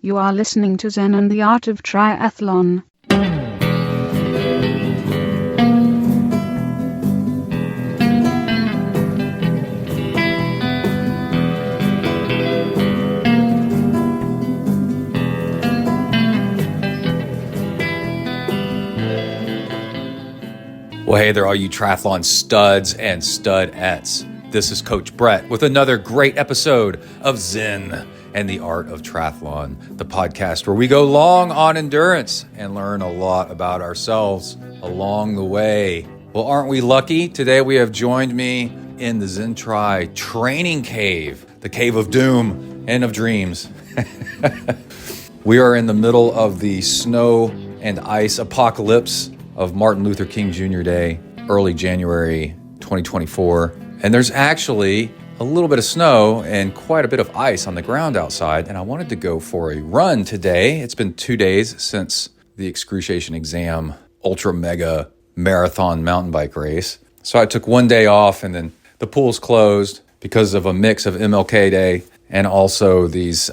You are listening to Zen and the Art of Triathlon. Well, hey there, all you triathlon studs and studettes. This is Coach Brett with another great episode of Zen and the Art of Triathlon, the podcast where we go long on endurance and learn a lot about ourselves along the way. Well, aren't we lucky? Today we have joined me in the ZenTri training cave, the cave of doom and of dreams. We are in the middle of the snow and ice apocalypse of Martin Luther King Jr. Day, early January 2024. And there's actually a little bit of snow and quite a bit of ice on the ground outside. And I wanted to go for a run today. It's been 2 days since the Excruciation exam, ultra mega marathon mountain bike race. So I took 1 day off, and then the pool's closed because of a mix of MLK Day and also these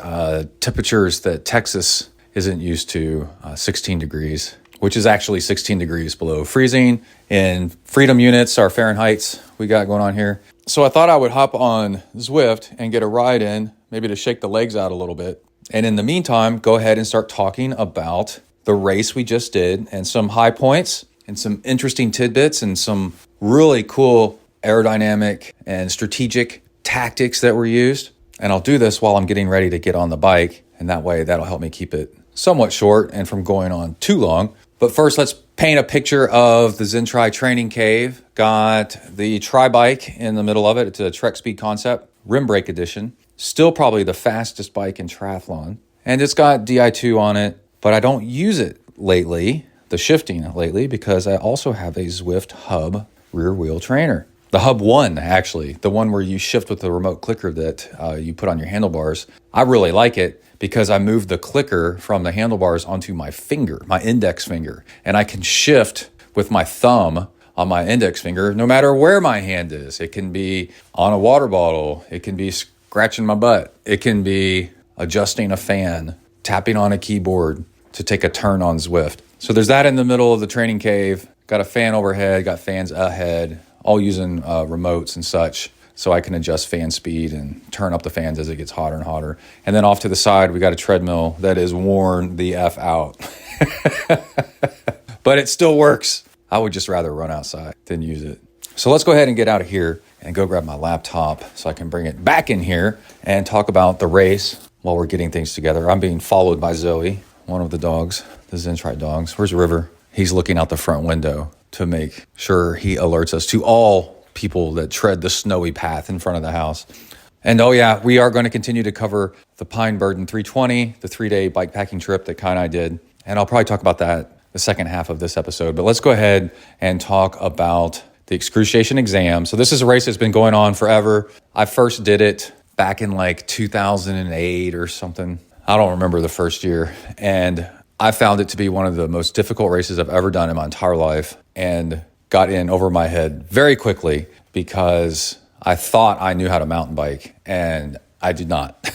temperatures that Texas isn't used to, 16 degrees. Which is actually 16 degrees below freezing in freedom units, our Fahrenheits we got going on here. So I thought I would hop on Zwift and get a ride in, maybe to shake the legs out a little bit. And in the meantime, go ahead and start talking about the race we just did and some high points and some interesting tidbits and some really cool aerodynamic and strategic tactics that were used. And I'll do this while I'm getting ready to get on the bike. And that way that'll help me keep it somewhat short and from going on too long. But first, let's paint a picture of the ZenTri training cave. Got the tri-bike in the middle of it. It's a Trek Speed Concept, rim brake edition. Still probably the fastest bike in triathlon. And it's got Di2 on it, but I don't use it lately, the shifting lately, because I also have a Zwift Hub rear wheel trainer. The Hub 1, actually, the one where you shift with the remote clicker that you put on your handlebars. I really like it because I moved the clicker from the handlebars onto my finger, my index finger, and I can shift with my thumb on my index finger no matter where my hand is. It can be on a water bottle. It can be scratching my butt. It can be adjusting a fan, tapping on a keyboard to take a turn on Zwift. So there's that in the middle of the training cave. Got a fan overhead, got fans ahead, all using remotes and such, so I can adjust fan speed and turn up the fans as it gets hotter and hotter. And then off to the side, we got a treadmill that is worn the F out. But it still works. I would just rather run outside than use it. So let's go ahead and get out of here and go grab my laptop so I can bring it back in here and talk about the race while we're getting things together. I'm being followed by Zoe, one of the dogs, the ZenTri dogs. Where's River? He's looking out the front window to make sure he alerts us to all people that tread the snowy path in front of the house. And oh yeah, we are going to continue to cover the Pine Burden 320, the 3-day bike packing trip that Kai and I did. And I'll probably talk about that the second half of this episode. But let's go ahead and talk about the Excruciation exam. So this is a race that's been going on forever. I first did it back in like 2008 or something. I don't remember the first year. And I found it to be one of the most difficult races I've ever done in my entire life, and got in over my head very quickly because I thought I knew how to mountain bike, and I did not.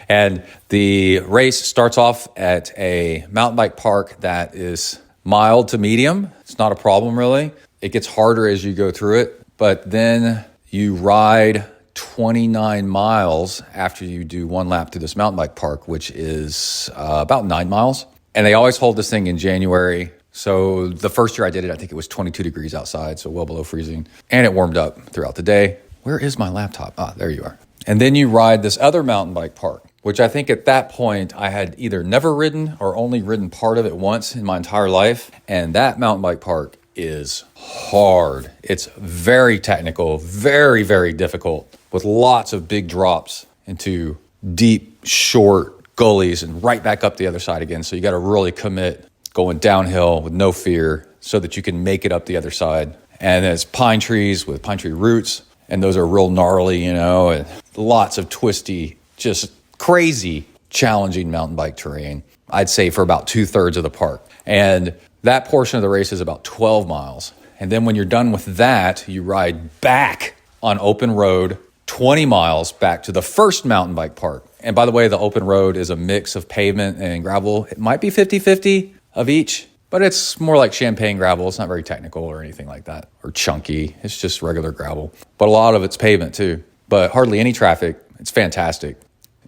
And the race starts off at a mountain bike park that is mild to medium. It's not a problem, really. It gets harder as you go through it, but then you ride 29 miles after you do one lap through this mountain bike park, which is about 9 miles. And they always hold this thing in January. So the first year I did it, I think it was 22 degrees outside, so well below freezing. And it warmed up throughout the day. Where is my laptop? Ah, there you are. And then you ride this other mountain bike park, which I think at that point I had either never ridden or only ridden part of it once in my entire life. And that mountain bike park is hard. It's very technical, very, very difficult, with lots of big drops into deep, short gullies and right back up the other side again. So you got to really commit going downhill with no fear so that you can make it up the other side. And it's pine trees with pine tree roots. And those are real gnarly, and lots of twisty, just crazy, challenging mountain bike terrain. I'd say for about 2/3 of the park. And that portion of the race is about 12 miles. And then when you're done with that, you ride back on open road 20 miles back to the first mountain bike park. And by the way, the open road is a mix of pavement and gravel. It might be 50-50 of each, but it's more like champagne gravel. It's not very technical or anything like that, or chunky. It's just regular gravel. But a lot of it's pavement too, but hardly any traffic. It's fantastic.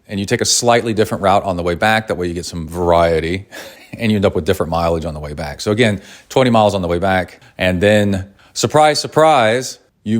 And you take a slightly different route on the way back. That way you get some variety and you end up with different mileage on the way back. So again, 20 miles on the way back. And then surprise, surprise, I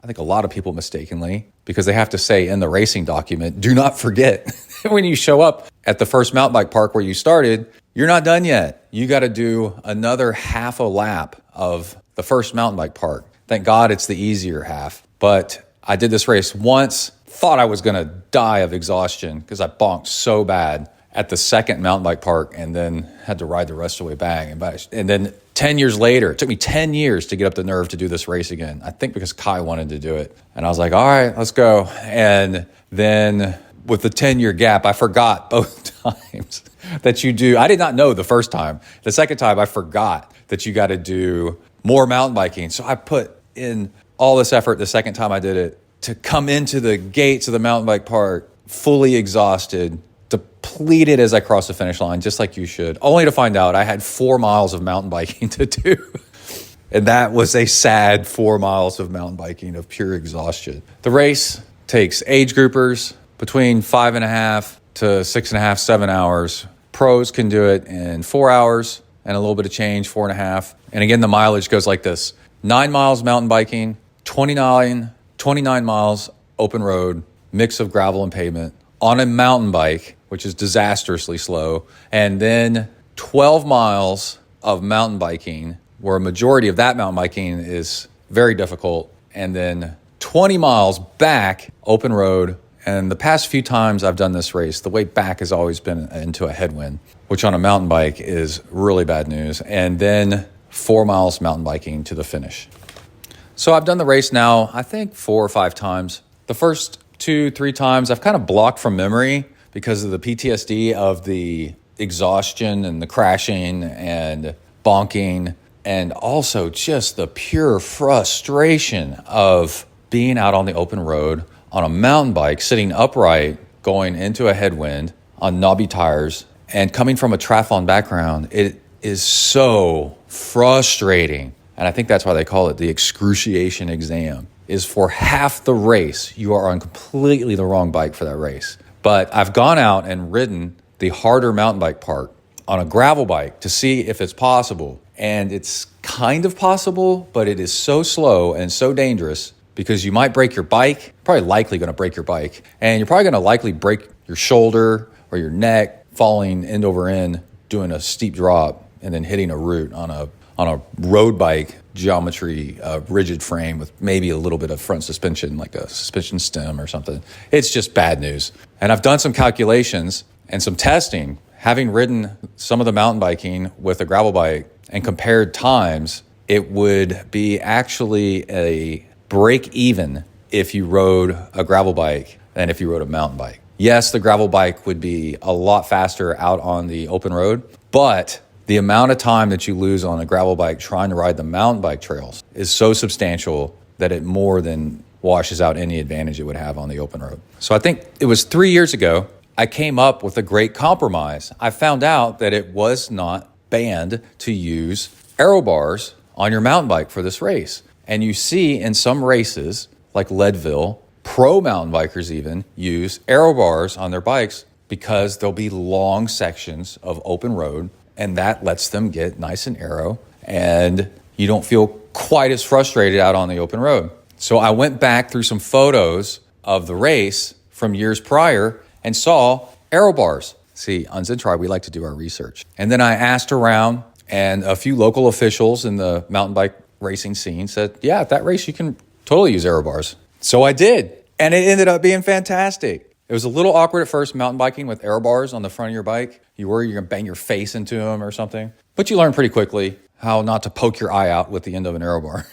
think a lot of people mistakenly, because they have to say in the racing document, do not forget when you show up at the first mountain bike park where you started, you're not done yet. You got to do another half a lap of the first mountain bike park. Thank God it's the easier half. But I did this race once, thought I was going to die of exhaustion because I bonked so bad at the second mountain bike park and then had to ride the rest of the way back. And then 10 years later, it took me 10 years to get up the nerve to do this race again. I think because Kai wanted to do it. And I was like, all right, let's go. And then with the 10-year gap, I forgot both times that you do. I did not know the first time. The second time, I forgot that you got to do more mountain biking. So I put in all this effort the second time I did it to come into the gates of the mountain bike park fully exhausted, depleted as I crossed the finish line, just like you should, only to find out I had 4 miles of mountain biking to do. And that was a sad 4 miles of mountain biking of pure exhaustion. The race takes age groupers between 5.5 to 6.5, 7 hours. Pros can do it in 4 hours and a little bit of change, 4.5. And again, the mileage goes like this: 9 miles mountain biking, 29 miles open road, mix of gravel and pavement on a mountain bike, which is disastrously slow, and then 12 miles of mountain biking, where a majority of that mountain biking is very difficult, and then 20 miles back, open road. And the past few times I've done this race, the way back has always been into a headwind, which on a mountain bike is really bad news. And then 4 miles mountain biking to the finish. So I've done the race now, I think 4 or 5 times. The first 2-3 times I've kind of blocked from memory because of the PTSD of the exhaustion and the crashing and bonking, and also just the pure frustration of being out on the open road on a mountain bike, sitting upright, going into a headwind on knobby tires, and coming from a triathlon background. It is so frustrating. And I think that's why they call it the excruciation exam, is for half the race, you are on completely the wrong bike for that race. But I've gone out and ridden the harder mountain bike park on a gravel bike to see if it's possible. And it's kind of possible, but it is so slow and so dangerous because you might break your bike, probably likely going to break your bike, and you're probably going to likely break your shoulder or your neck falling end over end, doing a steep drop and then hitting a root on a road bike geometry, rigid frame with maybe a little bit of front suspension, like a suspension stem or something. It's just bad news. And I've done some calculations and some testing, having ridden some of the mountain biking with a gravel bike and compared times. It would be actually a break even if you rode a gravel bike than if you rode a mountain bike. Yes, the gravel bike would be a lot faster out on the open road, but the amount of time that you lose on a gravel bike trying to ride the mountain bike trails is so substantial that it more than washes out any advantage it would have on the open road. So I think it was 3 years ago, I came up with a great compromise. I found out that it was not banned to use aero bars on your mountain bike for this race. And you see in some races, like Leadville, pro mountain bikers even use aero bars on their bikes because there'll be long sections of open road, and that lets them get nice and aero, and you don't feel quite as frustrated out on the open road. So I went back through some photos of the race from years prior and saw aero bars. See, on ZenTri, we like to do our research. And then I asked around, and a few local officials in the mountain bike racing scene said, yeah, at that race, you can totally use aero bars. So I did, and it ended up being fantastic. It was a little awkward at first, mountain biking with aero bars on the front of your bike. You worry you're going to bang your face into them or something. But you learn pretty quickly how not to poke your eye out with the end of an aero bar.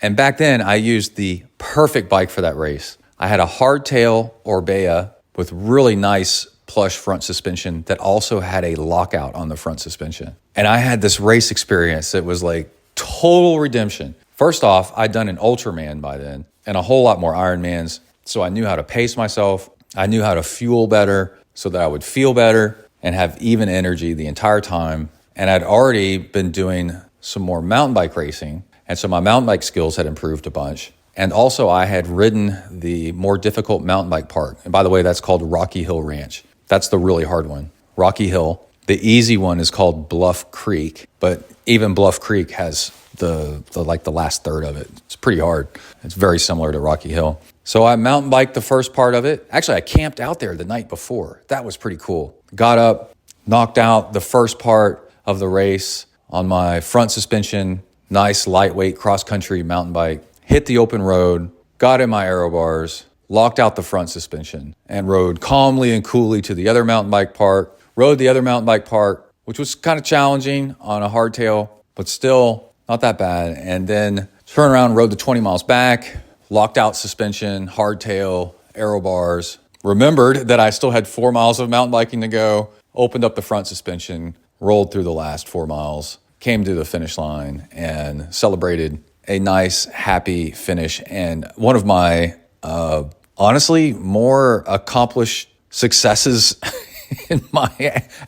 And back then, I used the perfect bike for that race. I had a hardtail Orbea with really nice plush front suspension that also had a lockout on the front suspension. And I had this race experience that was like total redemption. First off, I'd done an Ultraman by then and a whole lot more Ironmans. So I knew how to pace myself. I knew how to fuel better so that I would feel better and have even energy the entire time. And I'd already been doing some more mountain bike racing. And so my mountain bike skills had improved a bunch. And also I had ridden the more difficult mountain bike park. And by the way, that's called Rocky Hill Ranch. That's the really hard one, Rocky Hill. The easy one is called Bluff Creek, but even Bluff Creek has the last third of it. It's pretty hard. It's very similar to Rocky Hill. So I mountain biked the first part of it. Actually, I camped out there the night before. That was pretty cool. Got up, knocked out the first part of the race on my front suspension, nice lightweight cross-country mountain bike, hit the open road, got in my aero bars, locked out the front suspension, and rode calmly and coolly to the other mountain bike park. Rode the other mountain bike park, which was kind of challenging on a hardtail, but still not that bad. And then turned around, rode the 20 miles back, locked out suspension, hardtail, aero bars. Remembered that I still had 4 miles of mountain biking to go, opened up the front suspension, rolled through the last 4 miles, came to the finish line, and celebrated a nice, happy finish. And one of my, honestly, more accomplished successes in my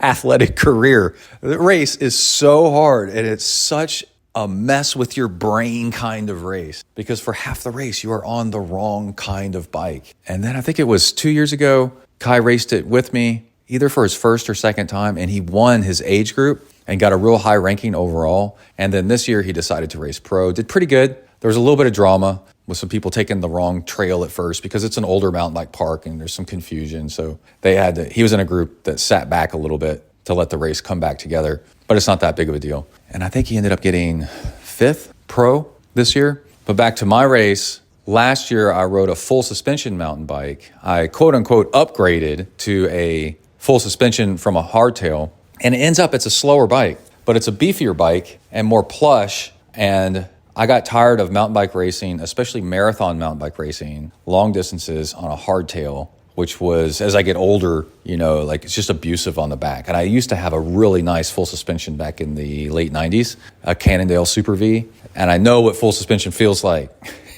athletic career. The race is so hard, and it's such a mess with your brain kind of race, because for half the race, you are on the wrong kind of bike. And then I think it was 2 years ago, Kai raced it with me, either for his first or second time, and he won his age group and got a real high ranking overall. And then this year he decided to race pro, did pretty good. There was a little bit of drama with some people taking the wrong trail at first because it's an older mountain bike park and there's some confusion. So he was in a group that sat back a little bit to let the race come back together, but it's not that big of a deal. And I think he ended up getting 5th pro this year. But back to my race, last year I rode a full suspension mountain bike. I quote unquote upgraded to a full suspension from a hardtail, and it ends up it's a slower bike, but it's a beefier bike and more plush. And I got tired of mountain bike racing, especially marathon mountain bike racing, long distances on a hardtail, which was, as I get older, it's just abusive on the back. And I used to have a really nice full suspension back in the late 90s, a Cannondale Super V. And I know what full suspension feels like.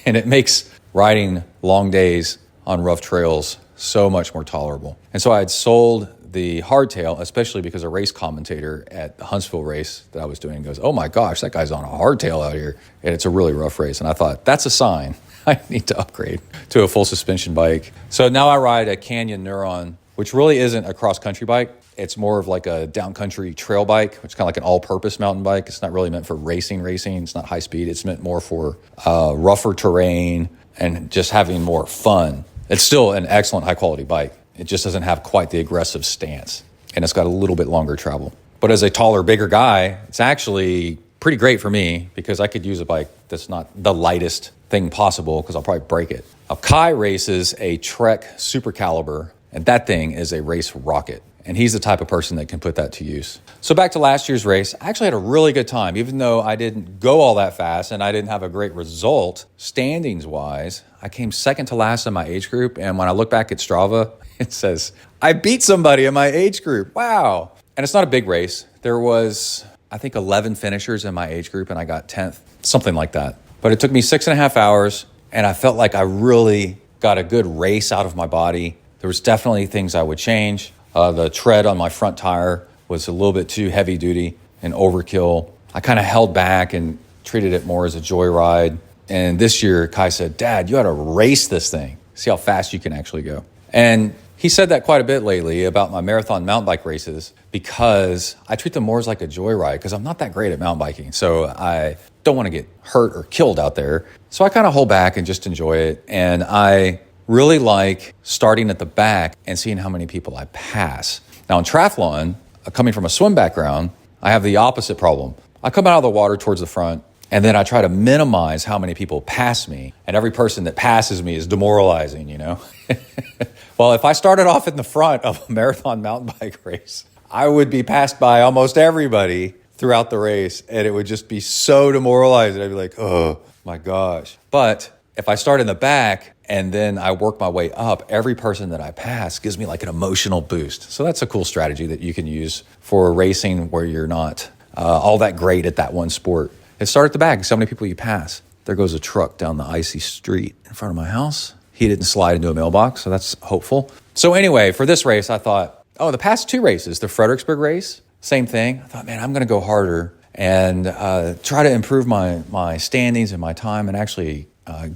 And it makes riding long days on rough trails so much more tolerable. And so I had sold the hardtail, especially because a race commentator at the Huntsville race that I was doing goes, "Oh my gosh, that guy's on a hardtail out here." And it's a really rough race. And I thought, that's a sign. I need to upgrade to a full suspension bike. So now I ride a Canyon Neuron, which really isn't a cross-country bike. It's more of like a downcountry trail bike, which is kind of like an all-purpose mountain bike. It's not really meant for racing. It's not high speed. It's meant more for rougher terrain and just having more fun. It's still an excellent high-quality bike. It just doesn't have quite the aggressive stance, and it's got a little bit longer travel. But as a taller, bigger guy, it's actually pretty great for me because I could use a bike that's not the lightest thing possible because I'll probably break it. Now, Kai races a Trek Super Caliber, and that thing is a race rocket. And he's the type of person that can put that to use. So back to last year's race, I actually had a really good time, even though I didn't go all that fast and I didn't have a great result standings-wise. I came second to last in my age group, and when I look back at Strava, it says, I beat somebody in my age group. Wow. And it's not a big race. There was, I think, 11 finishers in my age group, and I got 10th, something like that. But it took me 6.5 hours, and I felt like I really got a good race out of my body. There was definitely things I would change. The tread on my front tire was a little bit too heavy duty and overkill. I kind of held back and treated it more as a joyride. And this year, Kai said, "Dad, you ought to race this thing. See how fast you can actually go." And he said that quite a bit lately about my marathon mountain bike races because I treat them more as like a joyride because I'm not that great at mountain biking. So I don't want to get hurt or killed out there. So I kind of hold back and just enjoy it. And I really like starting at the back and seeing how many people I pass. Now in triathlon, coming from a swim background, I have the opposite problem. I come out of the water towards the front, and then I try to minimize how many people pass me. And every person that passes me is demoralizing, Well, if I started off in the front of a marathon mountain bike race, I would be passed by almost everybody throughout the race, and it would just be so demoralizing. I'd be like, oh my gosh. But if I start in the back and then I work my way up, every person that I pass gives me like an emotional boost. So that's a cool strategy that you can use for racing where you're not all that great at that one sport. And start at the back, so many people you pass. There goes a truck down the icy street in front of my house. he didn't slide into a mailbox, so that's hopeful. So anyway, for this race, I thought, the past 2 races, the Fredericksburg race, same thing. I thought, man, I'm going to go harder and try to improve my standings and my time and actually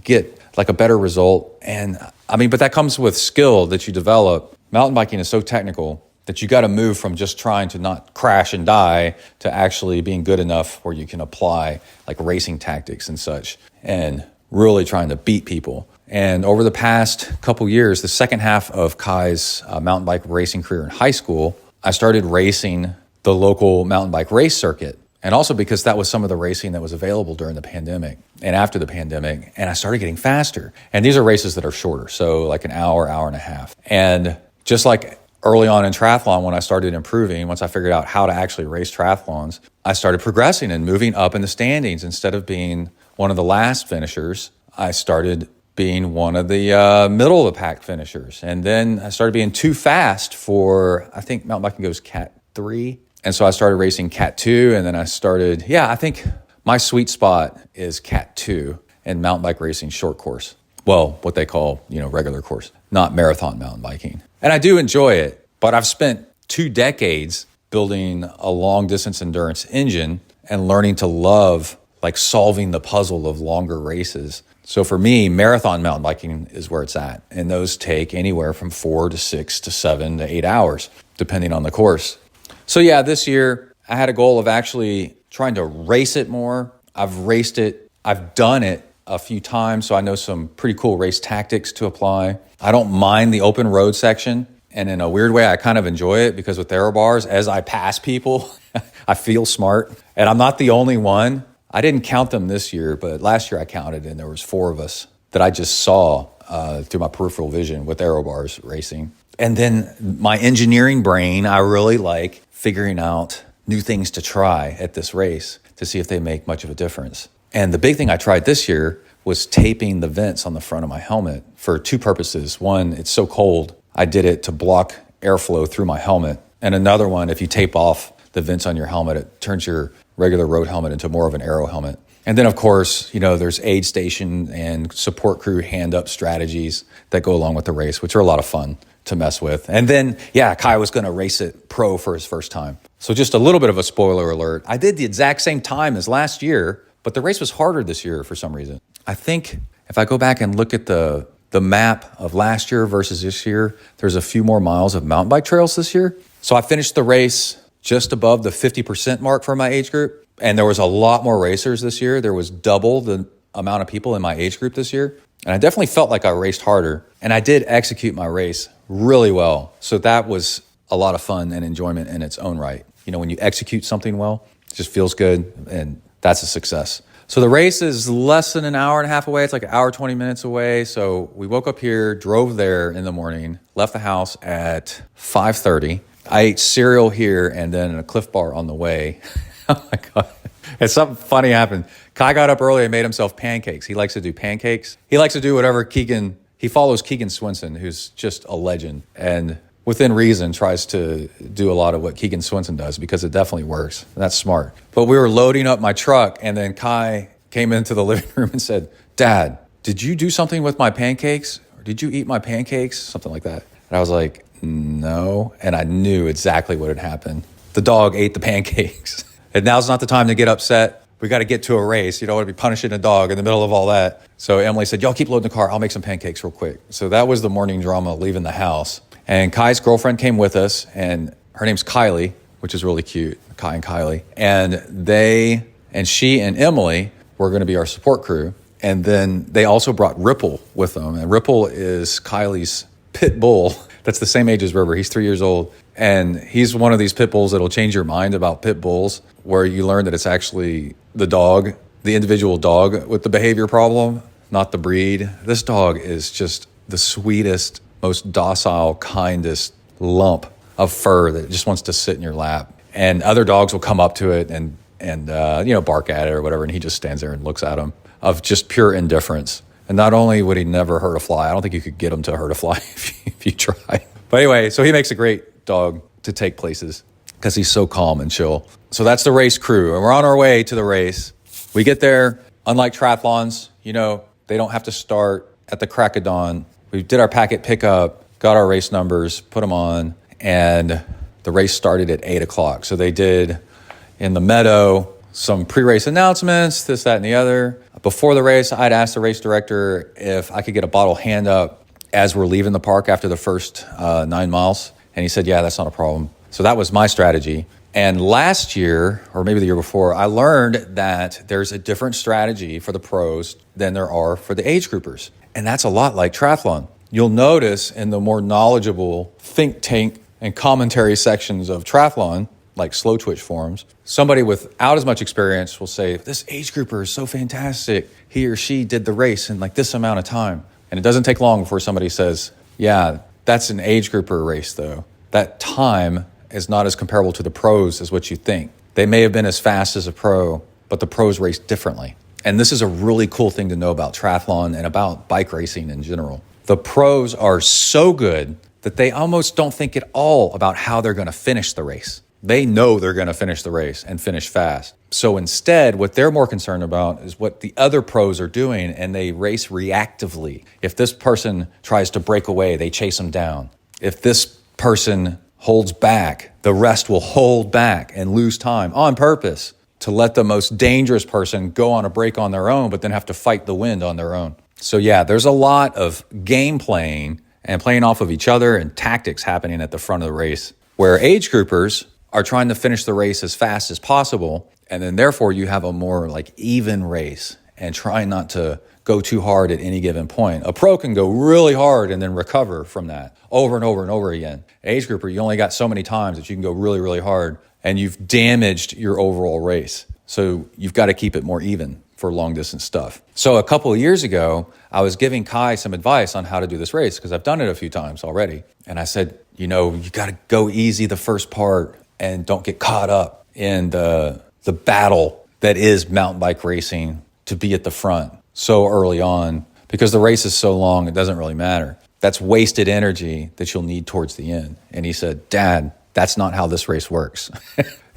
get like a better result. And I mean, but that comes with skill that you develop. Mountain biking is so technical that you got to move from just trying to not crash and die to actually being good enough where you can apply like racing tactics and such and really trying to beat people. And over the past couple years, the second half of Kai's mountain bike racing career in high school, I started racing the local mountain bike race circuit. And also because that was some of the racing that was available during the pandemic and after the pandemic. And I started getting faster. And these are races that are shorter, so like an hour, hour and a half. And just like early on in triathlon, when I started improving, once I figured out how to actually race triathlons, I started progressing and moving up in the standings. Instead of being one of the last finishers, I started being one of the middle of the pack finishers. And then I started being too fast for, I think mountain biking goes Cat 3. And so I started racing Cat 2. And then I started, I think my sweet spot is Cat 2 and mountain bike racing short course. Well, what they call, regular course, not marathon mountain biking. And I do enjoy it, but I've spent 2 decades building a long distance endurance engine and learning to love like solving the puzzle of longer races. So for me, marathon mountain biking is where it's at. And those take anywhere from 4 to 6 to 7 to 8 hours, depending on the course. So this year I had a goal of actually trying to race it more. I've raced it. I've done it a few times, so I know some pretty cool race tactics to apply. I don't mind the open road section. And in a weird way, I kind of enjoy it because with aero bars, as I pass people, I feel smart. And I'm not the only one. I didn't count them this year, but last year I counted and there was 4 of us that I just saw through my peripheral vision with aero bars racing. And then my engineering brain, I really like figuring out new things to try at this race to see if they make much of a difference. And the big thing I tried this year was taping the vents on the front of my helmet for 2 purposes. One, it's so cold, I did it to block airflow through my helmet. And another one, if you tape off the vents on your helmet, it turns your regular road helmet into more of an aero helmet. And then, of course, there's aid station and support crew hand-up strategies that go along with the race, which are a lot of fun to mess with. And then, Kai was going to race it pro for his first time. So just a little bit of a spoiler alert. I did the exact same time as last year, but the race was harder this year for some reason. I think if I go back and look at the map of last year versus this year, there's a few more miles of mountain bike trails this year. So I finished the race just above the 50% mark for my age group. And there was a lot more racers this year. There was double the amount of people in my age group this year. And I definitely felt like I raced harder. And I did execute my race really well. So that was a lot of fun and enjoyment in its own right. When you execute something well, it just feels good. And that's a success. So the race is less than an hour and a half away. It's like an hour, 20 minutes away. So we woke up here, drove there in the morning, left the house at 5:30. I ate cereal here and then a Cliff Bar on the way. Oh my God. And something funny happened. Kai got up early and made himself pancakes. He likes to do pancakes. He likes to do whatever he follows Keegan Swinson, who's just a legend. And within reason tries to do a lot of what Keegan Swinson does because it definitely works. That's smart. But we were loading up my truck and then Kai came into the living room and said, "Dad, did you do something with my pancakes? Or did you eat my pancakes?" Something like that. And I was like, "No." And I knew exactly what had happened. The dog ate the pancakes. And now's not the time to get upset. We got to get to a race. You don't want to be punishing a dog in the middle of all that. So Emily said, "Y'all keep loading the car. I'll make some pancakes real quick." So that was the morning drama leaving the house. And Kai's girlfriend came with us, and her name's Kylie, which is really cute, Kai and Kylie. And she and Emily were going to be our support crew. And then they also brought Ripple with them. And Ripple is Kylie's pit bull. That's the same age as River. He's 3 years old. And he's one of these pit bulls that'll change your mind about pit bulls, where you learn that it's actually the dog, the individual dog with the behavior problem, not the breed. This dog is just the sweetest, most docile, kindest lump of fur that just wants to sit in your lap. And other dogs will come up to it and bark at it or whatever, and he just stands there and looks at them of just pure indifference. And not only would he never hurt a fly, I don't think you could get him to hurt a fly if you try. But anyway, so he makes a great dog to take places because he's so calm and chill. So that's the race crew, and we're on our way to the race. We get there, unlike triathlons, they don't have to start at the crack of dawn. We did our packet pickup, got our race numbers, put them on, and the race started at 8 o'clock. So they did in the meadow some pre-race announcements, this, that, and the other. Before the race, I'd asked the race director if I could get a bottle hand up as we're leaving the park after the first 9 miles. And he said, yeah, that's not a problem. So that was my strategy. And last year, or maybe the year before, I learned that there's a different strategy for the pros than there are for the age groupers. And that's a lot like triathlon. You'll notice in the more knowledgeable think tank and commentary sections of triathlon, like slow twitch forums, somebody without as much experience will say, this age grouper is so fantastic. He or she did the race in like this amount of time. And it doesn't take long before somebody says, yeah, that's an age grouper race though. That time is not as comparable to the pros as what you think. They may have been as fast as a pro, but the pros race differently. And this is a really cool thing to know about triathlon and about bike racing in general. The pros are so good that they almost don't think at all about how they're going to finish the race. They know they're going to finish the race and finish fast. So instead, what they're more concerned about is what the other pros are doing, and they race reactively. If this person tries to break away, they chase them down. If this person holds back, the rest will hold back and lose time on purpose to let the most dangerous person go on a break on their own, but then have to fight the wind on their own. So yeah, there's a lot of game playing and playing off of each other and tactics happening at the front of the race, where age groupers are trying to finish the race as fast as possible. And then therefore you have a more like even race and trying not to go too hard at any given point. A pro can go really hard and then recover from that over and over and over again. Age grouper, you only got so many times that you can go really, really hard and you've damaged your overall race. So you've got to keep it more even for long distance stuff. So a couple of years ago, I was giving Kai some advice on how to do this race because I've done it a few times already. And I said, you got to go easy the first part and don't get caught up in the battle that is mountain bike racing to be at the front so early on, because the race is so long, it doesn't really matter. That's wasted energy that you'll need towards the end. And he said, Dad, that's not how this race works.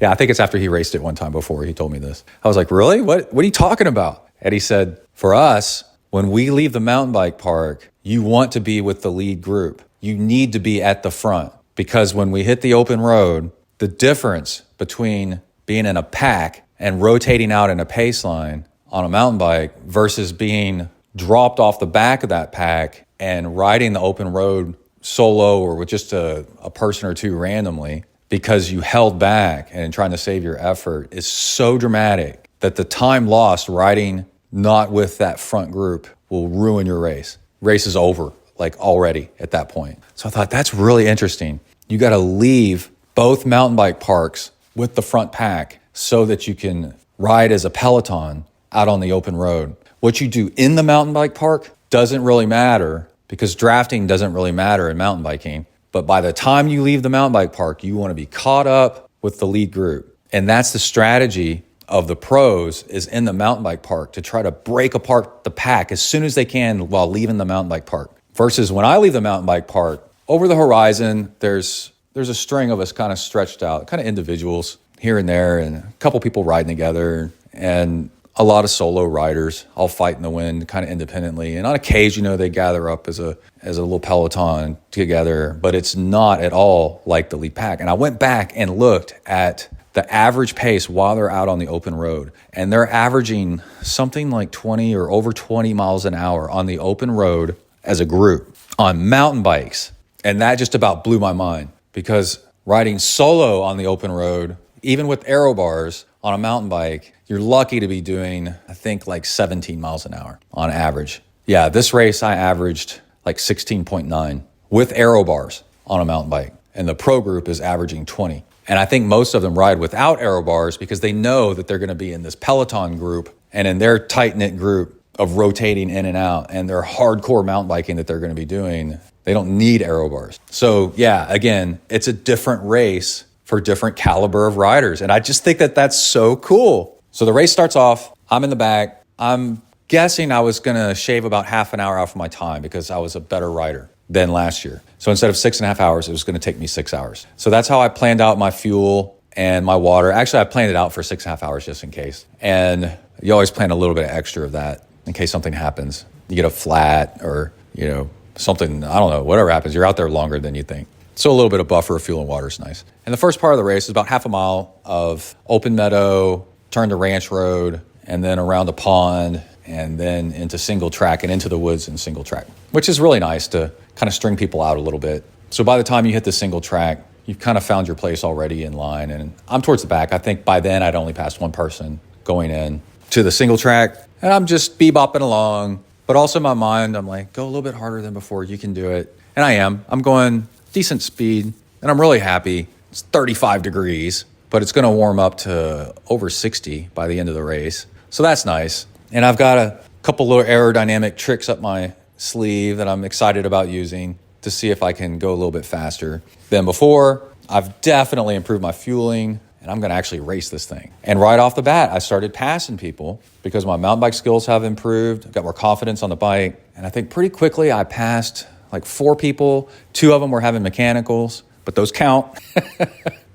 Yeah, I think it's after he raced it one time before he told me this. I was like, really? What are you talking about? And he said, for us, when we leave the mountain bike park, you want to be with the lead group. You need to be at the front, because when we hit the open road, the difference between being in a pack and rotating out in a pace line on a mountain bike versus being dropped off the back of that pack and riding the open road solo or with just a person or two randomly because you held back and trying to save your effort is so dramatic that the time lost riding not with that front group will ruin your race. Race is over, like already at that point. So I thought that's really interesting. You got to leave both mountain bike parks with the front pack so that you can ride as a peloton out on the open road. What you do in the mountain bike park doesn't really matter because drafting doesn't really matter in mountain biking. But by the time you leave the mountain bike park, you want to be caught up with the lead group. And that's the strategy of the pros is in the mountain bike park to try to break apart the pack as soon as they can while leaving the mountain bike park. Versus when I leave the mountain bike park, over the horizon, there's a string of us kind of stretched out, kind of individuals here and there, and a couple people riding together, and a lot of solo riders all fight in the wind kind of independently. And on occasion, they gather up as a little peloton together, but it's not at all like the lead pack. And I went back and looked at the average pace while they're out on the open road, and they're averaging something like 20 or over 20 miles an hour on the open road as a group on mountain bikes. And that just about blew my mind, because riding solo on the open road, even with aero bars on a mountain bike, you're lucky to be doing, I think, like 17 miles an hour on average. Yeah, this race I averaged like 16.9 with aero bars on a mountain bike, and the pro group is averaging 20. And I think most of them ride without aero bars because they know that they're going to be in this peloton group and in their tight-knit group of rotating in and out and their hardcore mountain biking that they're going to be doing. They don't need aero bars. So yeah, again, it's a different race for different caliber of riders. And I just think that that's so cool. So the race starts off, I'm in the back. I'm guessing I was going to shave about half an hour off of my time because I was a better rider than last year. So instead of 6.5 hours, it was going to take me 6 hours. So that's how I planned out my fuel and my water. Actually, I planned it out for 6.5 hours just in case. And you always plan a little bit extra of that in case something happens. you get a flat or, something, I don't know, whatever happens, you're out there longer than you think. So a little bit of buffer of fuel and water is nice. And the first part of the race is about half a mile of open meadow, turn to ranch road, and then around a pond, and then into single track and into the woods and single track, which is really nice to kind of string people out a little bit. So by the time you hit the single track, you've kind of found your place already in line. And I'm towards the back. I think by then I'd only passed one person going in to the single track. And I'm just bebopping along. But also in my mind, I'm like, go a little bit harder than before. You can do it. And I am. I'm going decent speed. And I'm really happy. It's 35 degrees. But it's going to warm up to over 60 by the end of the race. So that's nice. And I've got a couple little aerodynamic tricks up my sleeve that I'm excited about using to see if I can go a little bit faster than before. I've definitely improved my fueling, and I'm going to actually race this thing. And right off the bat, I started passing people because my mountain bike skills have improved. I've got more confidence on the bike. And I think pretty quickly I passed like 4 people. 2 of them were having mechanicals, but those count.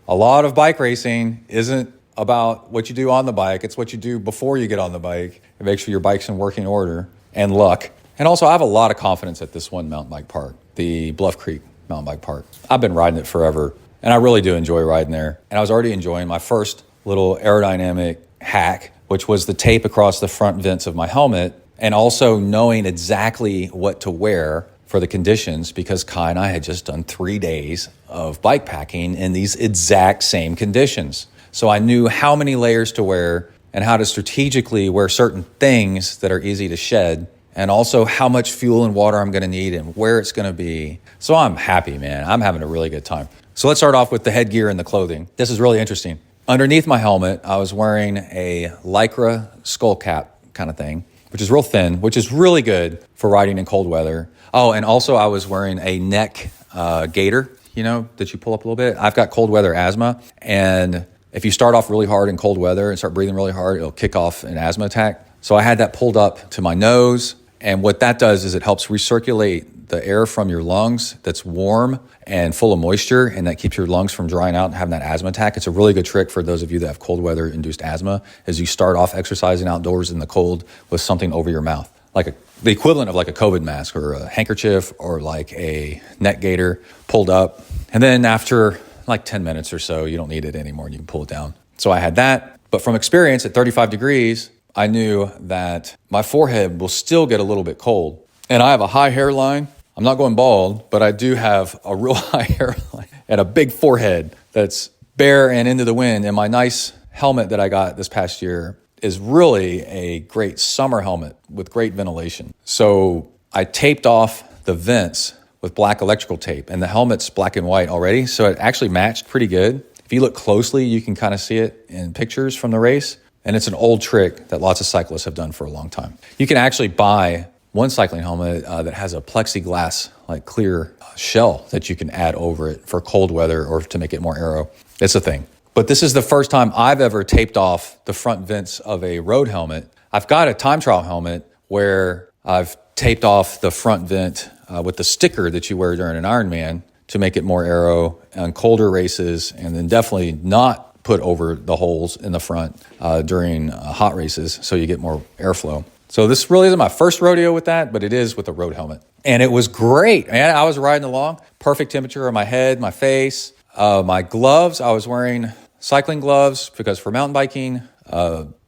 A lot of bike racing isn't about what you do on the bike. It's what you do before you get on the bike and make sure your bike's in working order and luck. And also, I have a lot of confidence at this one mountain bike park, the Bluff Creek Mountain Bike Park. I've been riding it forever, and I really do enjoy riding there. And I was already enjoying my first little aerodynamic hack, which was the tape across the front vents of my helmet, and also knowing exactly what to wear for the conditions, because Kai and I had just done 3 days of bike packing in these exact same conditions. So I knew how many layers to wear and how to strategically wear certain things that are easy to shed, and also how much fuel and water I'm going to need and where it's going to be. So I'm happy, man. I'm having a really good time. So let's start off with the headgear and the clothing. This is really interesting. Underneath my helmet, I was wearing a Lycra skull cap kind of thing, which is real thin, which is really good for riding in cold weather. Oh, and also I was wearing a neck gaiter, that you pull up a little bit. I've got cold weather asthma, and if you start off really hard in cold weather and start breathing really hard, it'll kick off an asthma attack. So I had that pulled up to my nose. And what that does is it helps recirculate the air from your lungs that's warm and full of moisture, and that keeps your lungs from drying out and having that asthma attack. It's a really good trick for those of you that have cold weather induced asthma, as you start off exercising outdoors in the cold with something over your mouth, like the equivalent of like a COVID mask or a handkerchief or like a neck gaiter pulled up. And then after like 10 minutes or so, you don't need it anymore and you can pull it down. So I had that. But from experience at 35 degrees, I knew that my forehead will still get a little bit cold. And I have a high hairline. I'm not going bald, but I do have a real high hairline and a big forehead that's bare and into the wind. And my nice helmet that I got this past year is really a great summer helmet with great ventilation. So I taped off the vents with black electrical tape, and the helmet's black and white already. So it actually matched pretty good. If you look closely, you can kind of see it in pictures from the race. And it's an old trick that lots of cyclists have done for a long time. You can actually buy one cycling helmet that has a plexiglass, like clear shell that you can add over it for cold weather or to make it more aero. It's a thing. But this is the first time I've ever taped off the front vents of a road helmet. I've got a time trial helmet where I've taped off the front vent with the sticker that you wear during an Ironman to make it more aero on colder races, and then definitely not put over the holes in the front during hot races so you get more airflow. So this really isn't my first rodeo with that, but it is with a road helmet. And it was great, man. I was riding along, perfect temperature on my head, my face, my gloves. I was wearing cycling gloves because for mountain biking,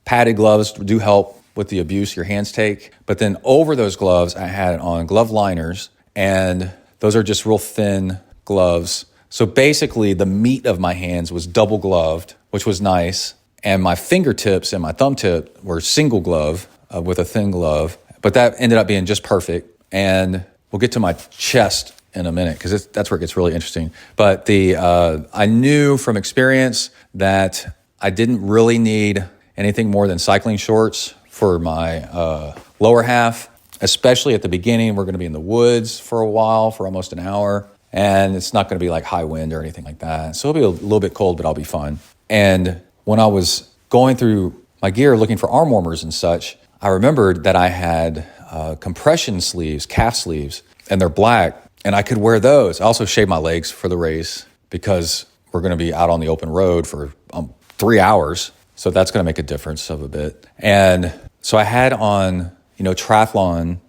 padded gloves do help with the abuse your hands take. But then over those gloves, I had on glove liners, and those are just real thin gloves. So basically, the meat of my hands was double gloved, which was nice. And my fingertips and my thumb tip were single glove with a thin glove. But that ended up being just perfect. And we'll get to my chest in a minute because that's where it gets really interesting. But I knew from experience that I didn't really need anything more than cycling shorts for my lower half, especially at the beginning. We're going to be in the woods for a while, for almost an hour. And it's not going to be like high wind or anything like that. So it'll be a little bit cold, but I'll be fine. And when I was going through my gear looking for arm warmers and such, I remembered that I had compression sleeves, calf sleeves, and they're black, and I could wear those. I also shaved my legs for the race because we're going to be out on the open road for 3 hours. So that's going to make a difference of a bit. And so I had on, triathlon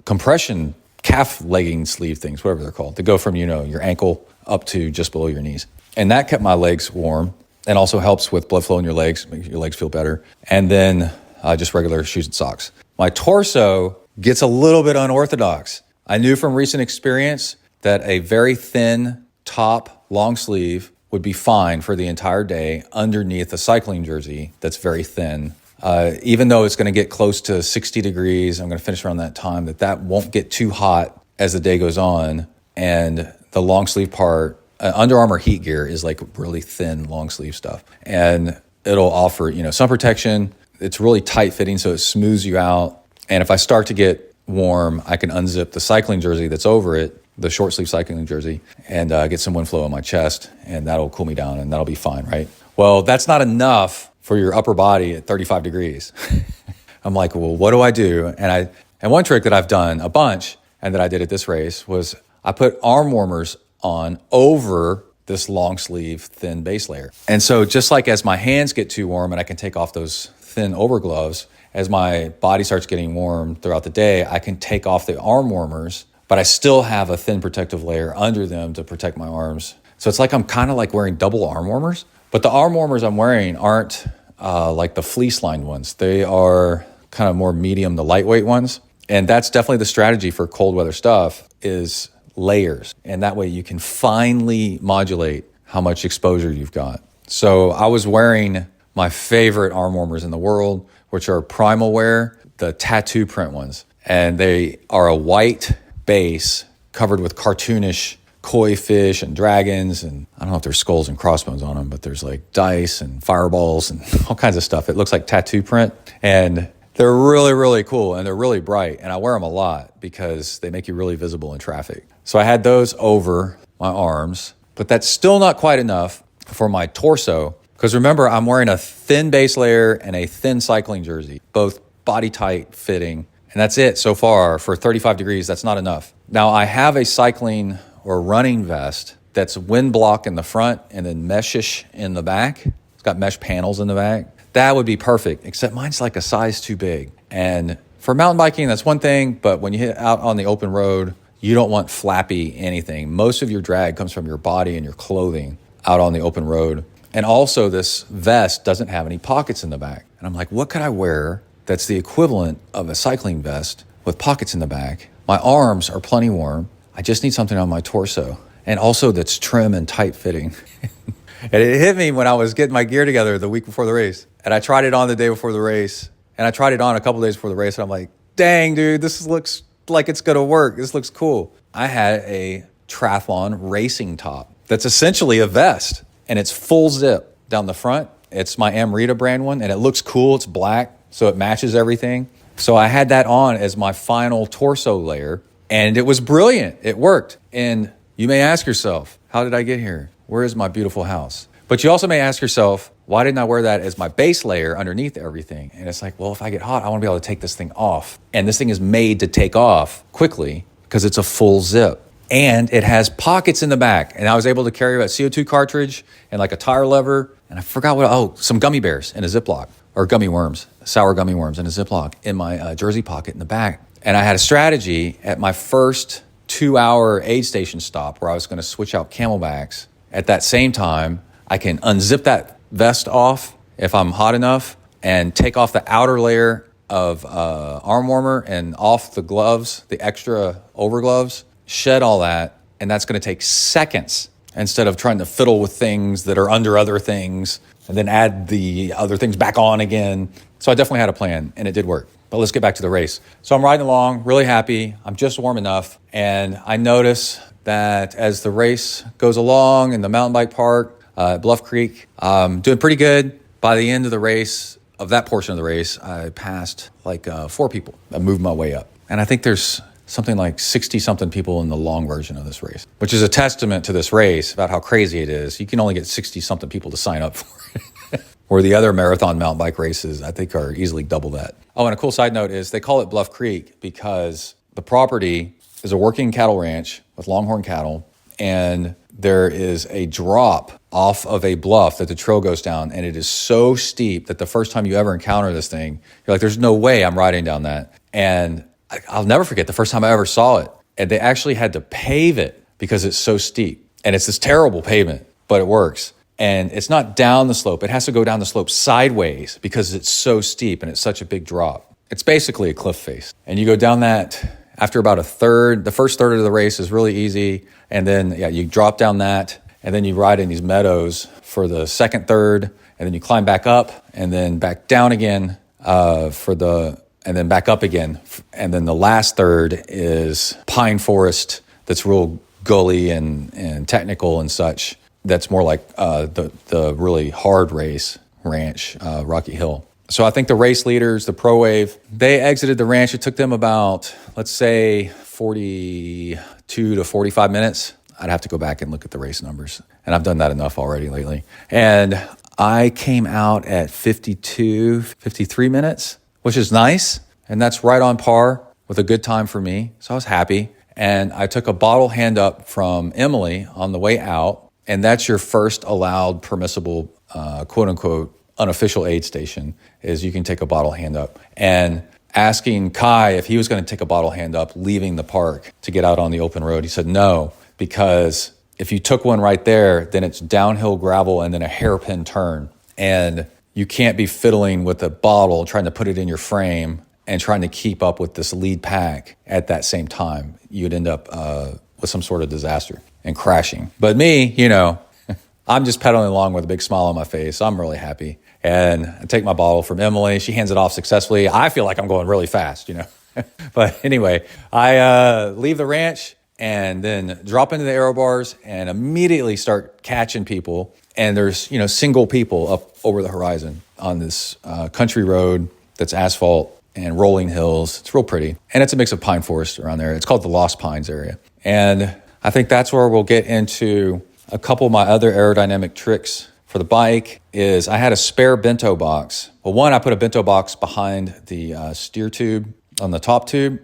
compression calf legging sleeve things, whatever they're called, to go from, your ankle up to just below your knees. And that kept my legs warm and also helps with blood flow in your legs, makes your legs feel better. And then just regular shoes and socks. My torso gets a little bit unorthodox. I knew from recent experience that a very thin top long sleeve would be fine for the entire day underneath a cycling jersey that's very thin. Even though it's going to get close to 60 degrees, I'm going to finish around that time, that won't get too hot as the day goes on. And the long sleeve part, Under Armour heat gear is like really thin long sleeve stuff. And it'll offer, sun protection. It's really tight fitting, so it smooths you out. And if I start to get warm, I can unzip the cycling jersey that's over it, the short sleeve cycling jersey, and get some wind flow on my chest, and that'll cool me down, and that'll be fine, right? Well, that's not enough for your upper body at 35 degrees. I'm like, well, what do I do? And one trick that I've done a bunch, and that I did at this race, was I put arm warmers on over this long sleeve thin base layer. And so just like as my hands get too warm and I can take off those thin over gloves, as my body starts getting warm throughout the day, I can take off the arm warmers, but I still have a thin protective layer under them to protect my arms. So it's like I'm kind of like wearing double arm warmers, but the arm warmers I'm wearing aren't like the fleece lined ones. They are kind of more medium to lightweight ones. And that's definitely the strategy for cold weather stuff, is layers. And that way you can finely modulate how much exposure you've got. So I was wearing my favorite arm warmers in the world, which are Primal Wear, the tattoo print ones. And they are a white base covered with cartoonish koi fish and dragons. And I don't know if there's skulls and crossbones on them, but there's like dice and fireballs and all kinds of stuff. It looks like tattoo print. And they're really, really cool, and they're really bright. And I wear them a lot because they make you really visible in traffic. So I had those over my arms, but that's still not quite enough for my torso. Because remember, I'm wearing a thin base layer and a thin cycling jersey, both body tight fitting. And that's it so far. For 35 degrees, that's not enough. Now I have a cycling or running vest that's wind block in the front and then meshish in the back. It's got mesh panels in the back. That would be perfect, except mine's like a size too big. And for mountain biking, that's one thing, but when you hit out on the open road, you don't want flappy anything. Most of your drag comes from your body and your clothing out on the open road. And also this vest doesn't have any pockets in the back. And I'm like, what could I wear that's the equivalent of a cycling vest with pockets in the back? My arms are plenty warm. I just need something on my torso. And also that's trim and tight fitting. And it hit me when I was getting my gear together the week before the race. And I tried it on the day before the race. And I tried it on a couple days before the race. And I'm like, dang, dude, this looks like it's going to work. This looks cool. I had a triathlon racing top that's essentially a vest. And it's full zip down the front. It's my Amrita brand one. And it looks cool. It's black, so it matches everything. So I had that on as my final torso layer. And it was brilliant. It worked. And you may ask yourself, how did I get here? Where is my beautiful house? But you also may ask yourself, why didn't I wear that as my base layer underneath everything? And it's like, well, if I get hot, I want to be able to take this thing off. And this thing is made to take off quickly because it's a full zip. And it has pockets in the back. And I was able to carry a CO2 cartridge and like a tire lever. And I forgot some gummy bears in a Ziploc, or gummy worms, sour gummy worms in a Ziploc in my jersey pocket in the back. And I had a strategy at my first 2-hour aid station stop where I was going to switch out Camelbacks. At that same time, I can unzip that vest off if I'm hot enough and take off the outer layer of arm warmer and off the gloves, the extra over gloves, shed all that. And that's going to take seconds instead of trying to fiddle with things that are under other things and then add the other things back on again. So I definitely had a plan and it did work. But let's get back to the race. So I'm riding along, really happy. I'm just warm enough. And I notice that as the race goes along in the mountain bike park, Bluff Creek, doing pretty good. By the end of the race, of that portion of the race, I passed like 4 people. I moved my way up. And I think there's something like 60-something people in the long version of this race, which is a testament to this race about how crazy it is. You can only get 60-something people to sign up for it. Where the other marathon mountain bike races, I think, are easily double that. Oh, and a cool side note is they call it Bluff Creek because the property is a working cattle ranch with longhorn cattle, and there is a drop off of a bluff that the trail goes down, and it is so steep that the first time you ever encounter this thing, you're like, there's no way I'm riding down that. And I'll never forget the first time I ever saw it. And they actually had to pave it because it's so steep. And it's this terrible pavement, but it works. And it's not down the slope. It has to go down the slope sideways because it's so steep and it's such a big drop. It's basically a cliff face. And you go down that after about a third. The first third of the race is really easy. And then you drop down that. And then you ride in these meadows for the second third. And then you climb back up and then back down again and then back up again. And then the last third is pine forest that's real gully and technical and such. That's more like the really hard race ranch, Rocky Hill. So I think the race leaders, the Pro Wave, they exited the ranch. It took them about, let's say, 42 to 45 minutes. I'd have to go back and look at the race numbers. And I've done that enough already lately. And I came out at 52, 53 minutes, which is nice. And that's right on par with a good time for me. So I was happy. And I took a bottle hand up from Emily on the way out. And that's your first allowed permissible, quote unquote, unofficial aid station, is you can take a bottle hand up. And asking Kai if he was going to take a bottle hand up leaving the park to get out on the open road, he said no, because if you took one right there, then it's downhill gravel and then a hairpin turn. And you can't be fiddling with a bottle, trying to put it in your frame and trying to keep up with this lead pack at that same time. You'd end up with some sort of disaster and crashing. But me, I'm just pedaling along with a big smile on my face. I'm really happy. And I take my bottle from Emily. She hands it off successfully. I feel like I'm going really fast, But anyway, I leave the ranch and then drop into the aero bars and immediately start catching people. And there's, single people up over the horizon on this country road that's asphalt and rolling hills. It's real pretty. And it's a mix of pine forest around there. It's called the Lost Pines area. And I think that's where we'll get into a couple of my other aerodynamic tricks for the bike. Is I had a spare bento box. Well, one, I put a bento box behind the steer tube on the top tube,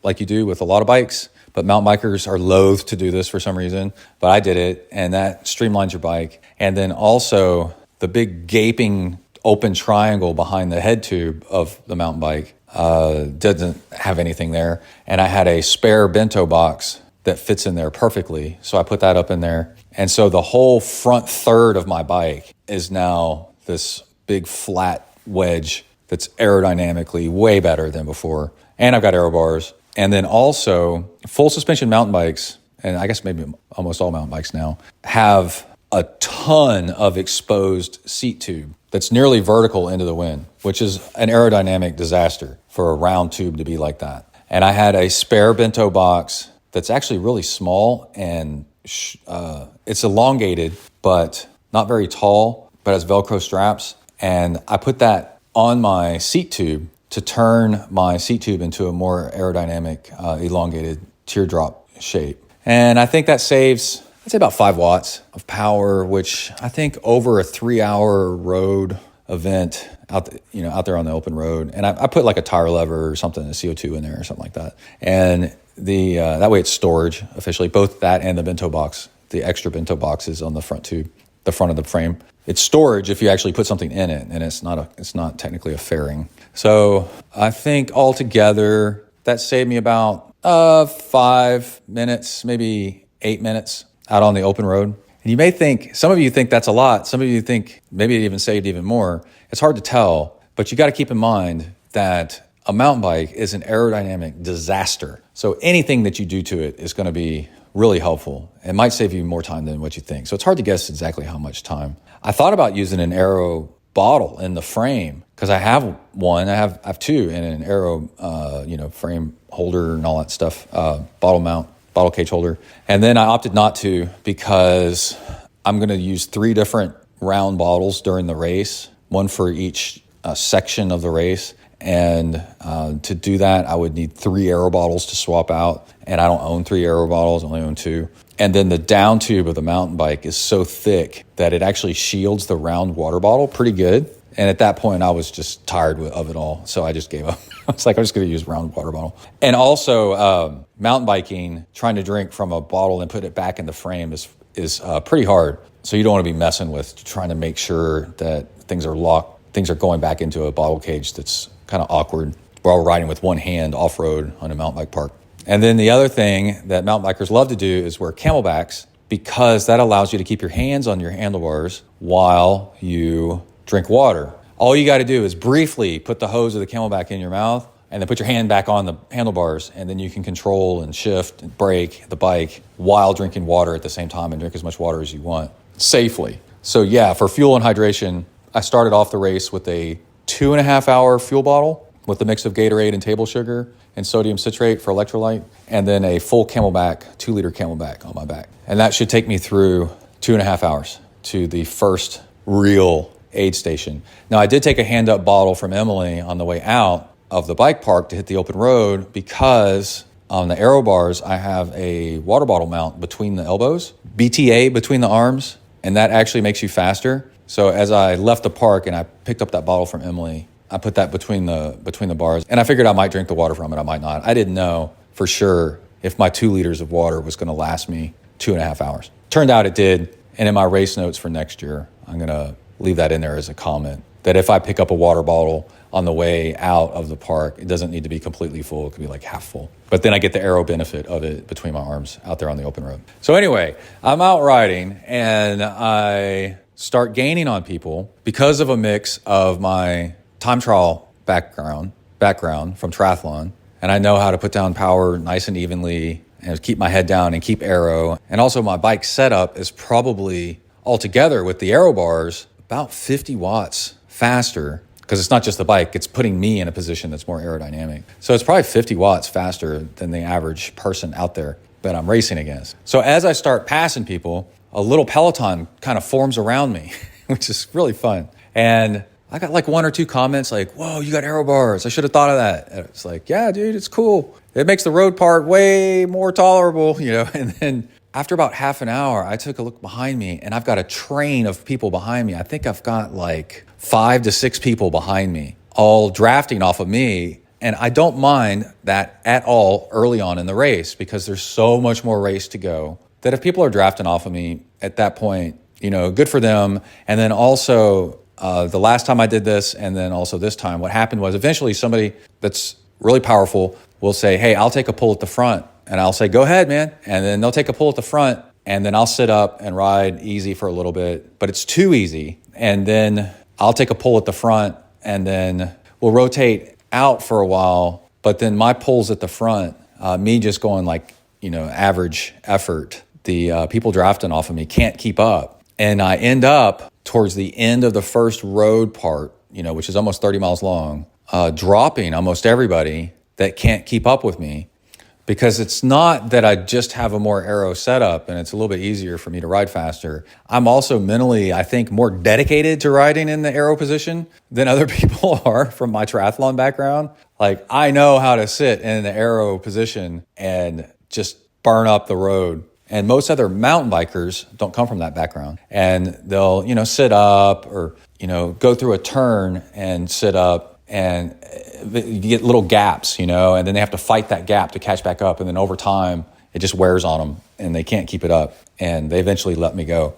like you do with a lot of bikes. But mountain bikers are loath to do this for some reason. But I did it, and that streamlines your bike. And then also the big gaping open triangle behind the head tube of the mountain bike doesn't have anything there. And I had a spare bento box that fits in there perfectly. So I put that up in there. And so the whole front third of my bike is now this big flat wedge that's aerodynamically way better than before. And I've got aero bars. And then also full suspension mountain bikes, and I guess maybe almost all mountain bikes now, have a ton of exposed seat tube that's nearly vertical into the wind, which is an aerodynamic disaster for a round tube to be like that. And I had a spare bento box that's actually really small and it's elongated, but not very tall, but has Velcro straps. And I put that on my seat tube to turn my seat tube into a more aerodynamic, elongated teardrop shape. And I think that saves, I'd say about 5 watts of power, which I think over a 3-hour road event out there on the open road. And I put like a tire lever or something, a CO2 in there or something like that. And that way it's storage officially, both that and the bento box, the extra bento box is on the front tube, the front of the frame. It's storage if you actually put something in it, and it's not technically a fairing. So I think altogether that saved me about 5 minutes, maybe 8 minutes out on the open road. And you may think, some of you think that's a lot. Some of you think maybe it even saved even more. It's hard to tell, but you got to keep in mind that a mountain bike is an aerodynamic disaster. So anything that you do to it is going to be really helpful. It might save you more time than what you think. So it's hard to guess exactly how much time. I thought about using an aero bottle in the frame because I have one. I have two in an aero, frame holder and all that stuff, bottle cage holder. And then I opted not to because I'm going to use 3 different round bottles during the race, one for each section of the race. And to do that, I would need 3 aero bottles to swap out. And I don't own 3 aero bottles, I only own 2. And then the down tube of the mountain bike is so thick that it actually shields the round water bottle pretty good. And at that point, I was just tired of it all. So I just gave up. I was like, I'm just going to use round water bottle. And also mountain biking, trying to drink from a bottle and put it back in the frame is pretty hard. So you don't want to be messing with trying to make sure that things are locked. Things are going back into a bottle cage that's kind of awkward. while riding with one hand off-road on a mountain bike park. And then the other thing that mountain bikers love to do is wear camelbacks, because that allows you to keep your hands on your handlebars while you drink water. All you got to do is briefly put the hose of the camelback in your mouth and then put your hand back on the handlebars, and then you can control and shift and brake the bike while drinking water at the same time and drink as much water as you want safely. So yeah, for fuel and hydration, I started off the race with a 2.5 hour fuel bottle with a mix of Gatorade and table sugar and sodium citrate for electrolyte, and then a full camelback, 2-liter camelback on my back. And that should take me through 2.5 hours to the first real aid station. Now, I did take a hand-up bottle from Emily on the way out of the bike park to hit the open road, because on the aero bars, I have a water bottle mount between the elbows, BTA between the arms, and that actually makes you faster. So as I left the park and I picked up that bottle from Emily, I put that between the bars, and I figured I might drink the water from it, I might not. I didn't know for sure if my 2 liters of water was going to last me 2.5 hours. Turned out it did, and in my race notes for next year, I'm going to leave that in there as a comment, that if I pick up a water bottle on the way out of the park, it doesn't need to be completely full. It could be like half full. But then I get the aero benefit of it between my arms out there on the open road. So anyway, I'm out riding, and I start gaining on people because of a mix of my time trial background from triathlon, and I know how to put down power nice and evenly and keep my head down and keep aero. And also my bike setup is probably altogether with the aero bars about 50 watts faster, because it's not just the bike, it's putting me in a position that's more aerodynamic. So it's probably 50 watts faster than the average person out there that I'm racing against. So as I start passing people, a little peloton kind of forms around me, which is really fun. And I got like 1 or 2 comments like, whoa, you got aero bars. I should have thought of that. And it's like, yeah, dude, it's cool. It makes the road part way more tolerable, you know. And then after about half an hour, I took a look behind me, and I've got a train of people behind me. I think I've got like 5 to 6 people behind me, all drafting off of me. And I don't mind that at all early on in the race, because there's so much more race to go, that if people are drafting off of me at that point, you know, good for them. And then also, the last time I did this, and then also this time, what happened was eventually somebody that's really powerful will say, hey, I'll take a pull at the front. And I'll say, go ahead, man. And then they'll take a pull at the front, and then I'll sit up and ride easy for a little bit, but it's too easy. And then I'll take a pull at the front, and then we'll rotate out for a while. But then my pulls at the front, me just going like, you know, average effort, the people drafting off of me can't keep up. And I end up towards the end of the first road part, you know, which is almost 30 miles long, dropping almost everybody that can't keep up with me. Because it's not that I just have a more aero setup and it's a little bit easier for me to ride faster. I'm also mentally, I think, more dedicated to riding in the aero position than other people are from my triathlon background. Like, I know how to sit in the aero position and just burn up the road. And most other mountain bikers don't come from that background. And they'll, you know, sit up or, you know, go through a turn and sit up, and you get little gaps, you know, and then they have to fight that gap to catch back up. And then over time, it just wears on them and they can't keep it up. And they eventually let me go.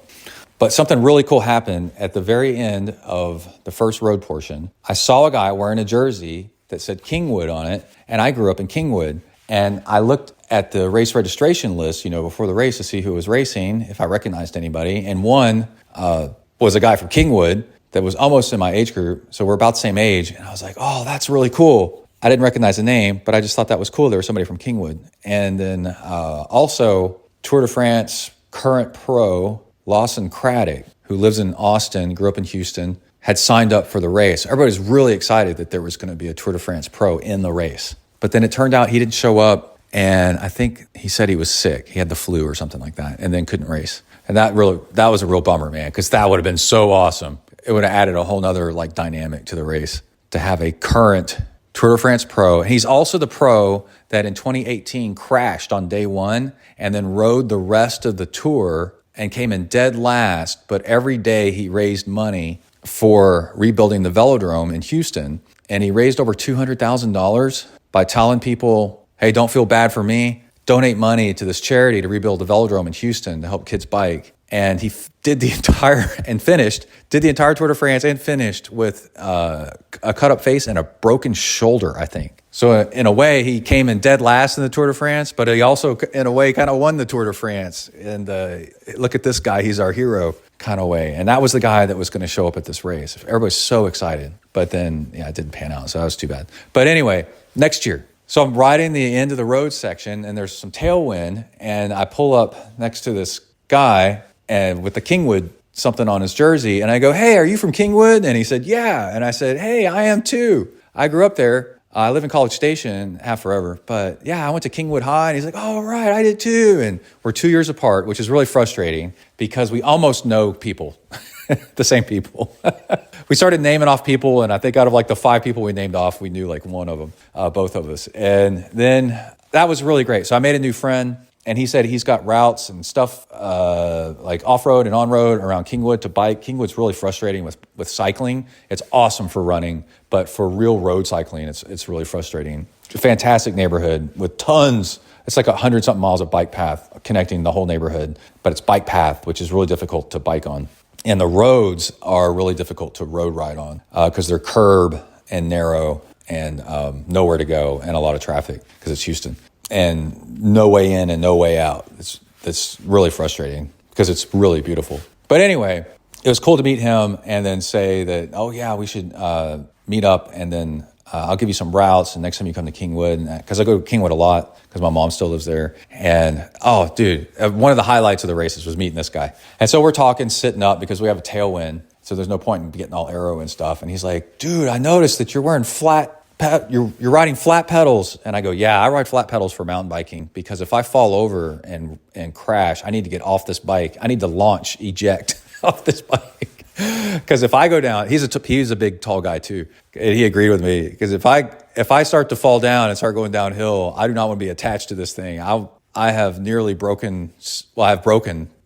But something really cool happened at the very end of the first road portion. I saw a guy wearing a jersey that said Kingwood on it. And I grew up in Kingwood. And I looked at the race registration list, you know, before the race to see who was racing, if I recognized anybody. And one was a guy from Kingwood that was almost in my age group. So we're about the same age. And I was like, oh, that's really cool. I didn't recognize the name, but I just thought that was cool. There was somebody from Kingwood. And then also Tour de France current pro Lawson Craddock, who lives in Austin, grew up in Houston, had signed up for the race. Everybody was really excited that there was going to be a Tour de France pro in the race. But then it turned out he didn't show up. And I think he said he was sick. He had the flu or something like that, and then couldn't race. And that was a real bummer, man, because that would have been so awesome. It would have added a whole nother like dynamic to the race to have a current Tour de France pro. And he's also the pro that in 2018 crashed on day one and then rode the rest of the tour and came in dead last. But every day he raised money for rebuilding the velodrome in Houston. And he raised over $200,000 by telling people, hey, don't feel bad for me. Donate money to this charity to rebuild the velodrome in Houston to help kids bike. And he did the entire Tour de France and finished with a cut up face and a broken shoulder, I think. So in a way, he came in dead last in the Tour de France, but he also, in a way, kind of won the Tour de France. And look at this guy, he's our hero kind of way. And that was the guy that was going to show up at this race. Everybody's so excited. But then, it didn't pan out, so that was too bad. But anyway, next year. So I'm riding the end of the road section, and there's some tailwind, and I pull up next to this guy and with the Kingwood something on his jersey, and I go, "Hey, are you from Kingwood?" And he said, "Yeah." And I said, "Hey, I am too. I grew up there. I live in College Station, half forever, but yeah, I went to Kingwood High." And he's like, "Oh, right, I did too." And we're 2 years apart, which is really frustrating because we almost know people, the same people. We started naming off people, and I think out of like the 5 people we named off, we knew like one of them, both of us. And then that was really great. So I made a new friend, and he said he's got routes and stuff like off-road and on-road around Kingwood to bike. Kingwood's really frustrating with cycling. It's awesome for running, but for real road cycling, it's really frustrating. It's a fantastic neighborhood with tons. It's like 100-something miles of bike path connecting the whole neighborhood, but it's bike path, which is really difficult to bike on. And the roads are really difficult to road ride on because they're curb and narrow and nowhere to go and a lot of traffic because it's Houston. And no way in and no way out. It's really frustrating because it's really beautiful. But anyway, it was cool to meet him and then say that, "Oh yeah, we should meet up, and then I'll give you some routes, and next time you come to Kingwood," because I go to Kingwood a lot because my mom still lives there. And oh dude, one of the highlights of the races was meeting this guy. And so we're talking, sitting up because we have a tailwind, so there's no point in getting all aero and stuff. And he's like, "Dude, I noticed that you're wearing you're riding flat pedals." And I go, "Yeah, I ride flat pedals for mountain biking because if I fall over and crash, I need to get off this bike. I need to eject off this bike." Because if I go down, he's a big tall guy too, and he agreed with me. Because if I start to fall down and start going downhill, I do not want to be attached to this thing. I have broken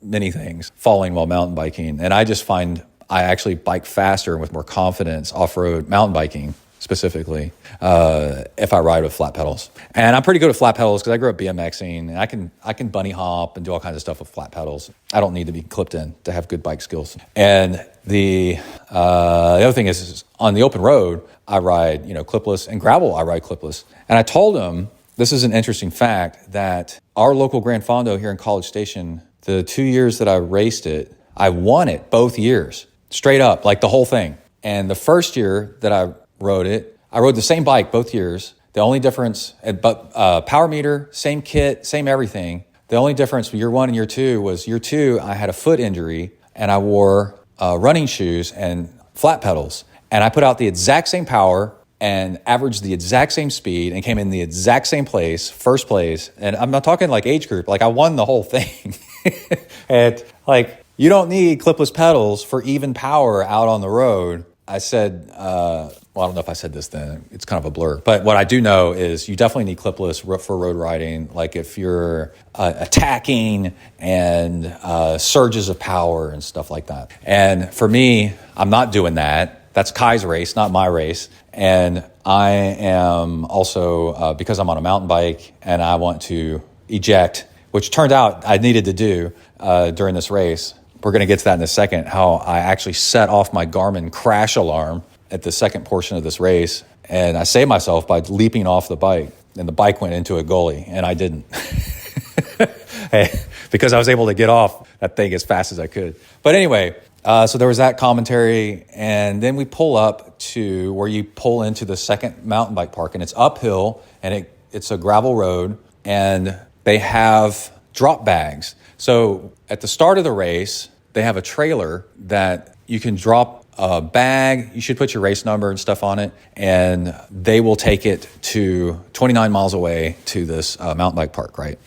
many things falling while mountain biking, and I just find I actually bike faster with more confidence off-road mountain biking specifically if I ride with flat pedals. And I'm pretty good at flat pedals because I grew up BMXing, and I can bunny hop and do all kinds of stuff with flat pedals. I don't need to be clipped in to have good bike skills. And the other thing is on the open road, I ride clipless, and gravel I ride clipless. And I told him, this is an interesting fact, that our local Grand Fondo here in College Station, the 2 years that I raced it, I won it both years, straight up, like the whole thing. And the first year that I rode it, I rode the same bike both years. The only difference, power meter, same kit, same everything. The only difference year 1 and year 2 was year 2, I had a foot injury and I wore running shoes and flat pedals. And I put out the exact same power and averaged the exact same speed and came in the exact same place, first place. And I'm not talking like age group, like I won the whole thing. And like, you don't need clipless pedals for even power out on the road. I said, well, I don't know if I said this then. It's kind of a blur. But what I do know is you definitely need clipless for road riding. Like if you're attacking and surges of power and stuff like that. And for me, I'm not doing that. That's Kai's race, not my race. And I am also, because I'm on a mountain bike and I want to eject, which turned out I needed to do during this race. We're going to get to that in a second, how I actually set off my Garmin crash alarm at the second portion of this race. And I saved myself by leaping off the bike. And the bike went into a gully, and I didn't. Because I was able to get off that thing as fast as I could. But anyway, so there was that commentary. And then we pull up to where you pull into the second mountain bike park. And it's uphill, and it's a gravel road. And they have drop bags. So at the start of the race, they have a trailer that you can drop a bag. You should put your race number and stuff on it, and they will take it to 29 miles away to this mountain bike park, right?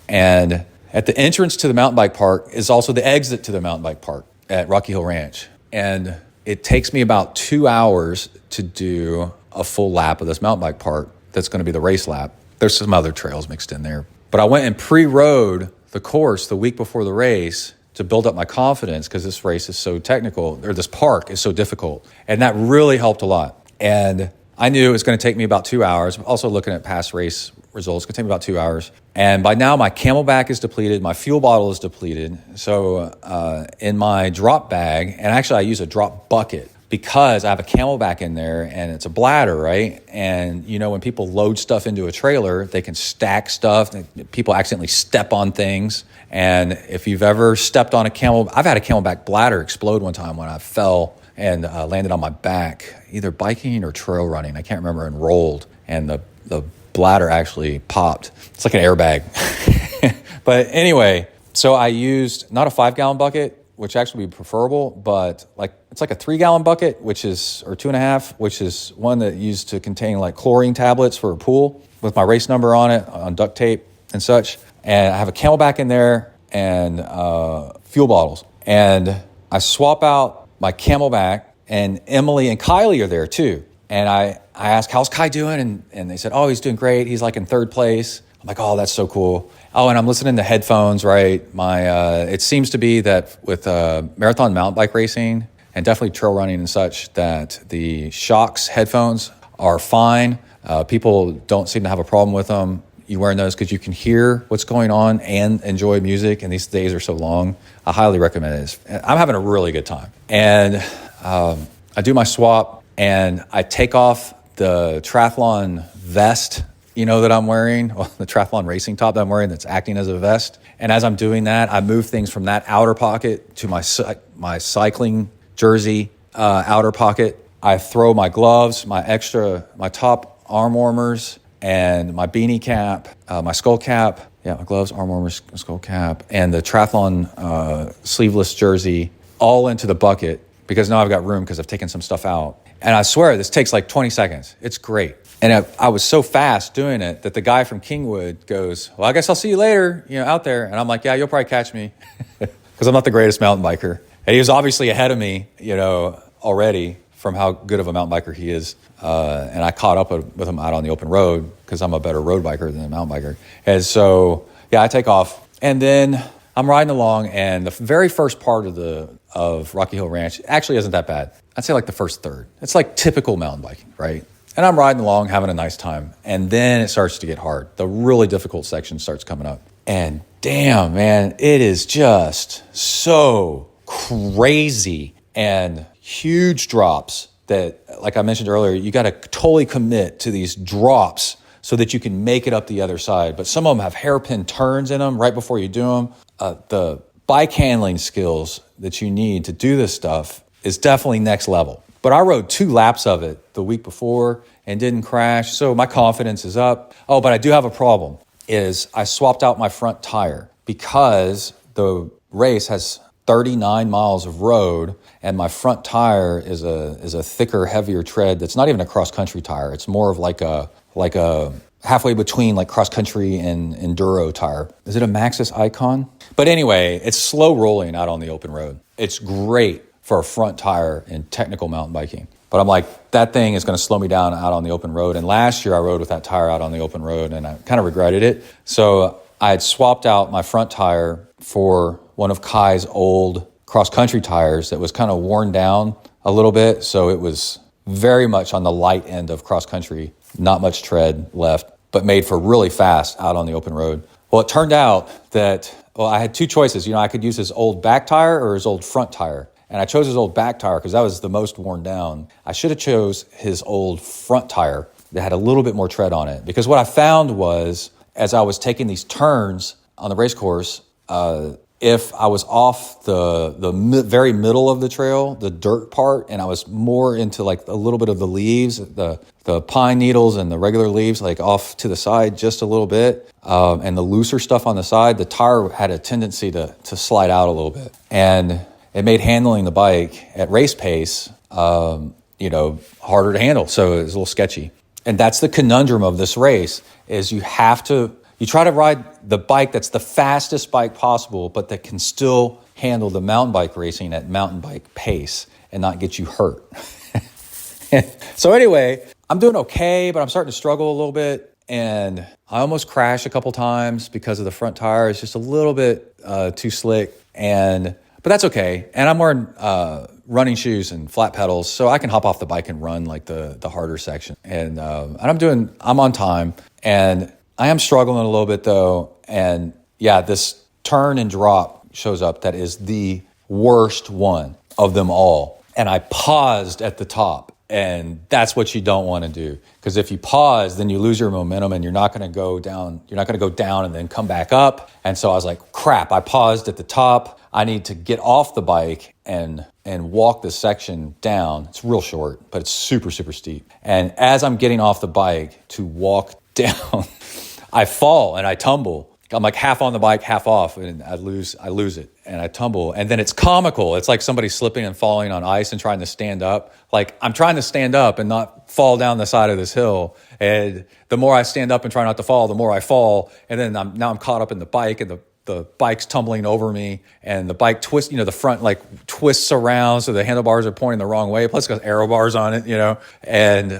And at the entrance to the mountain bike park is also the exit to the mountain bike park at Rocky Hill Ranch. And it takes me about 2 hours to do a full lap of this mountain bike park. That's going to be the race lap. There's some other trails mixed in there. But I went and pre-rode the course the week before the race to build up my confidence because this race is so technical, or this park is so difficult. And that really helped a lot. And I knew it was going to take me about 2 hours. Also looking at past race results, it's going to take me about 2 hours. And by now, my Camelback is depleted. My fuel bottle is depleted. So in my drop bag, and actually I use a drop bucket because I have a Camelback in there and it's a bladder, right? And, you know, when people load stuff into a trailer, they can stack stuff. People accidentally step on things. And if you've ever stepped on I've had a Camelback bladder explode one time when I fell and landed on my back, either biking or trail running. I can't remember, and rolled. And the bladder actually popped. It's like an airbag. But anyway, so I used not a 5-gallon bucket, which actually would be preferable, but it's like a 3-gallon bucket, or 2.5, which is one that used to contain like chlorine tablets for a pool with my race number on it, on duct tape and such. And I have a Camelback in there and fuel bottles. And I swap out my Camelback, and Emily and Kylie are there too. And I asked, how's Kai doing? And they said, oh, he's doing great. He's like in 3rd place. I'm like, oh, that's so cool. Oh, and I'm listening to headphones, right? It seems to be that with marathon mountain bike racing and definitely trail running and such, that the Shocks headphones are fine. People don't seem to have a problem with them. You wearing those because you can hear what's going on and enjoy music, and these days are so long. I highly recommend it. I'm having a really good time. And I do my swap, and I take off the triathlon vest, that I'm wearing, the triathlon racing top that I'm wearing that's acting as a vest. And as I'm doing that, I move things from that outer pocket to my cycling jersey outer pocket. I throw my gloves, my top arm warmers, and my beanie cap, my skull cap, my gloves, arm warmers, skull cap, and the triathlon sleeveless jersey all into the bucket, because now I've got room because I've taken some stuff out. And I swear, this takes like 20 seconds. It's great. And I was so fast doing it that the guy from Kingwood goes, well, I guess I'll see you later, out there. And I'm like, yeah, you'll probably catch me because I'm not the greatest mountain biker. And he was obviously ahead of me, already from how good of a mountain biker he is. And I caught up with him out on the open road because I'm a better road biker than a mountain biker. And so, I take off. And then I'm riding along, and the very first part of Rocky Hill Ranch actually isn't that bad. I'd say like the first third. It's like typical mountain biking, right? And I'm riding along, having a nice time. And then it starts to get hard. The really difficult section starts coming up. And damn, man, it is just so crazy and huge drops that, like I mentioned earlier, you got to totally commit to these drops so that you can make it up the other side. But some of them have hairpin turns in them right before you do them. The bike handling skills that you need to do this stuff is definitely next level. But I rode 2 laps of it the week before and didn't crash, so my confidence is up. Oh, but I do have a problem, is I swapped out my front tire because the race has 39 miles of road, and my front tire is a thicker, heavier tread that's not even a cross-country tire. It's more of like a halfway between like cross-country and enduro tire. Is it a Maxxis Icon? But anyway, it's slow rolling out on the open road. It's great for a front tire in technical mountain biking. But I'm like, that thing is going to slow me down out on the open road. And last year I rode with that tire out on the open road, and I kind of regretted it. So I had swapped out my front tire for one of Kai's old cross-country tires that was kind of worn down a little bit. So it was very much on the light end of cross-country, not much tread left, but made for really fast out on the open road. Well, it turned out that, I had 2 choices. I could use his old back tire or his old front tire. And I chose his old back tire because that was the most worn down. I should have chose his old front tire that had a little bit more tread on it. Because what I found was, as I was taking these turns on the race course, if I was off the very middle of the trail, the dirt part, and I was more into like a little bit of the leaves, the pine needles and the regular leaves, like off to the side just a little bit, and the looser stuff on the side, the tire had a tendency to slide out a little bit. And it made handling the bike at race pace, harder to handle. So it was a little sketchy. And that's the conundrum of this race, is you try to ride the bike that's the fastest bike possible, but that can still handle the mountain bike racing at mountain bike pace and not get you hurt. So anyway, I'm doing okay, but I'm starting to struggle a little bit. And I almost crashed a couple times because of the front tire. It's just a little bit too slick. But that's okay. And I'm wearing running shoes and flat pedals, so I can hop off the bike and run like the harder section. And I'm on time, and I am struggling a little bit though. And yeah, this turn and drop shows up. That is the worst one of them all. And I paused at the top. And that's what you don't want to do, because if you pause, then you lose your momentum and you're not going to go down. You're not going to go down and then come back up. And so I was like, crap, I paused at the top. I need to get off the bike and walk this section down. It's real short, but it's super, super steep. And as I'm getting off the bike to walk down, I fall and I tumble. I'm like half on the bike, half off, and I lose it, and I tumble. And then it's comical. It's like somebody slipping and falling on ice and trying to stand up. Like, I'm trying to stand up and not fall down the side of this hill. And the more I stand up and try not to fall, the more I fall. And then I'm caught up in the bike, and the bike's tumbling over me, and the bike twists, the front like twists around, so the handlebars are pointing the wrong way. Plus, it's got aero bars on it, and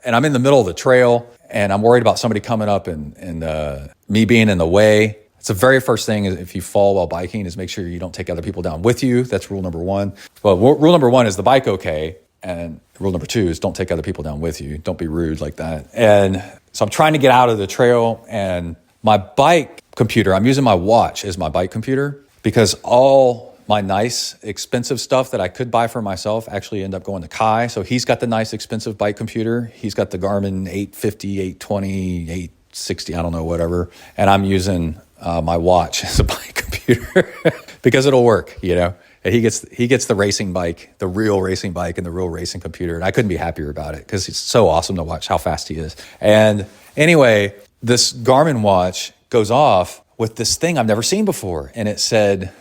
I'm in the middle of the trail. And I'm worried about somebody coming up and me being in the way. It's the very first thing is if you fall while biking is make sure you don't take other people down with you. That's rule number one. Well, rule number one is the bike okay. And rule number two is don't take other people down with you. Don't be rude like that. And so I'm trying to get out of the trail, and my bike computer, I'm using my watch as my bike computer, because all my nice, expensive stuff that I could buy for myself actually end up going to Kai. So he's got the nice, expensive bike computer. He's got the Garmin 850, 820, 860, I don't know, whatever. And I'm using my watch as a bike computer because it'll work, And he gets the racing bike, the real racing bike, and the real racing computer. And I couldn't be happier about it because it's so awesome to watch how fast he is. And anyway, this Garmin watch goes off with this thing I've never seen before. And it said,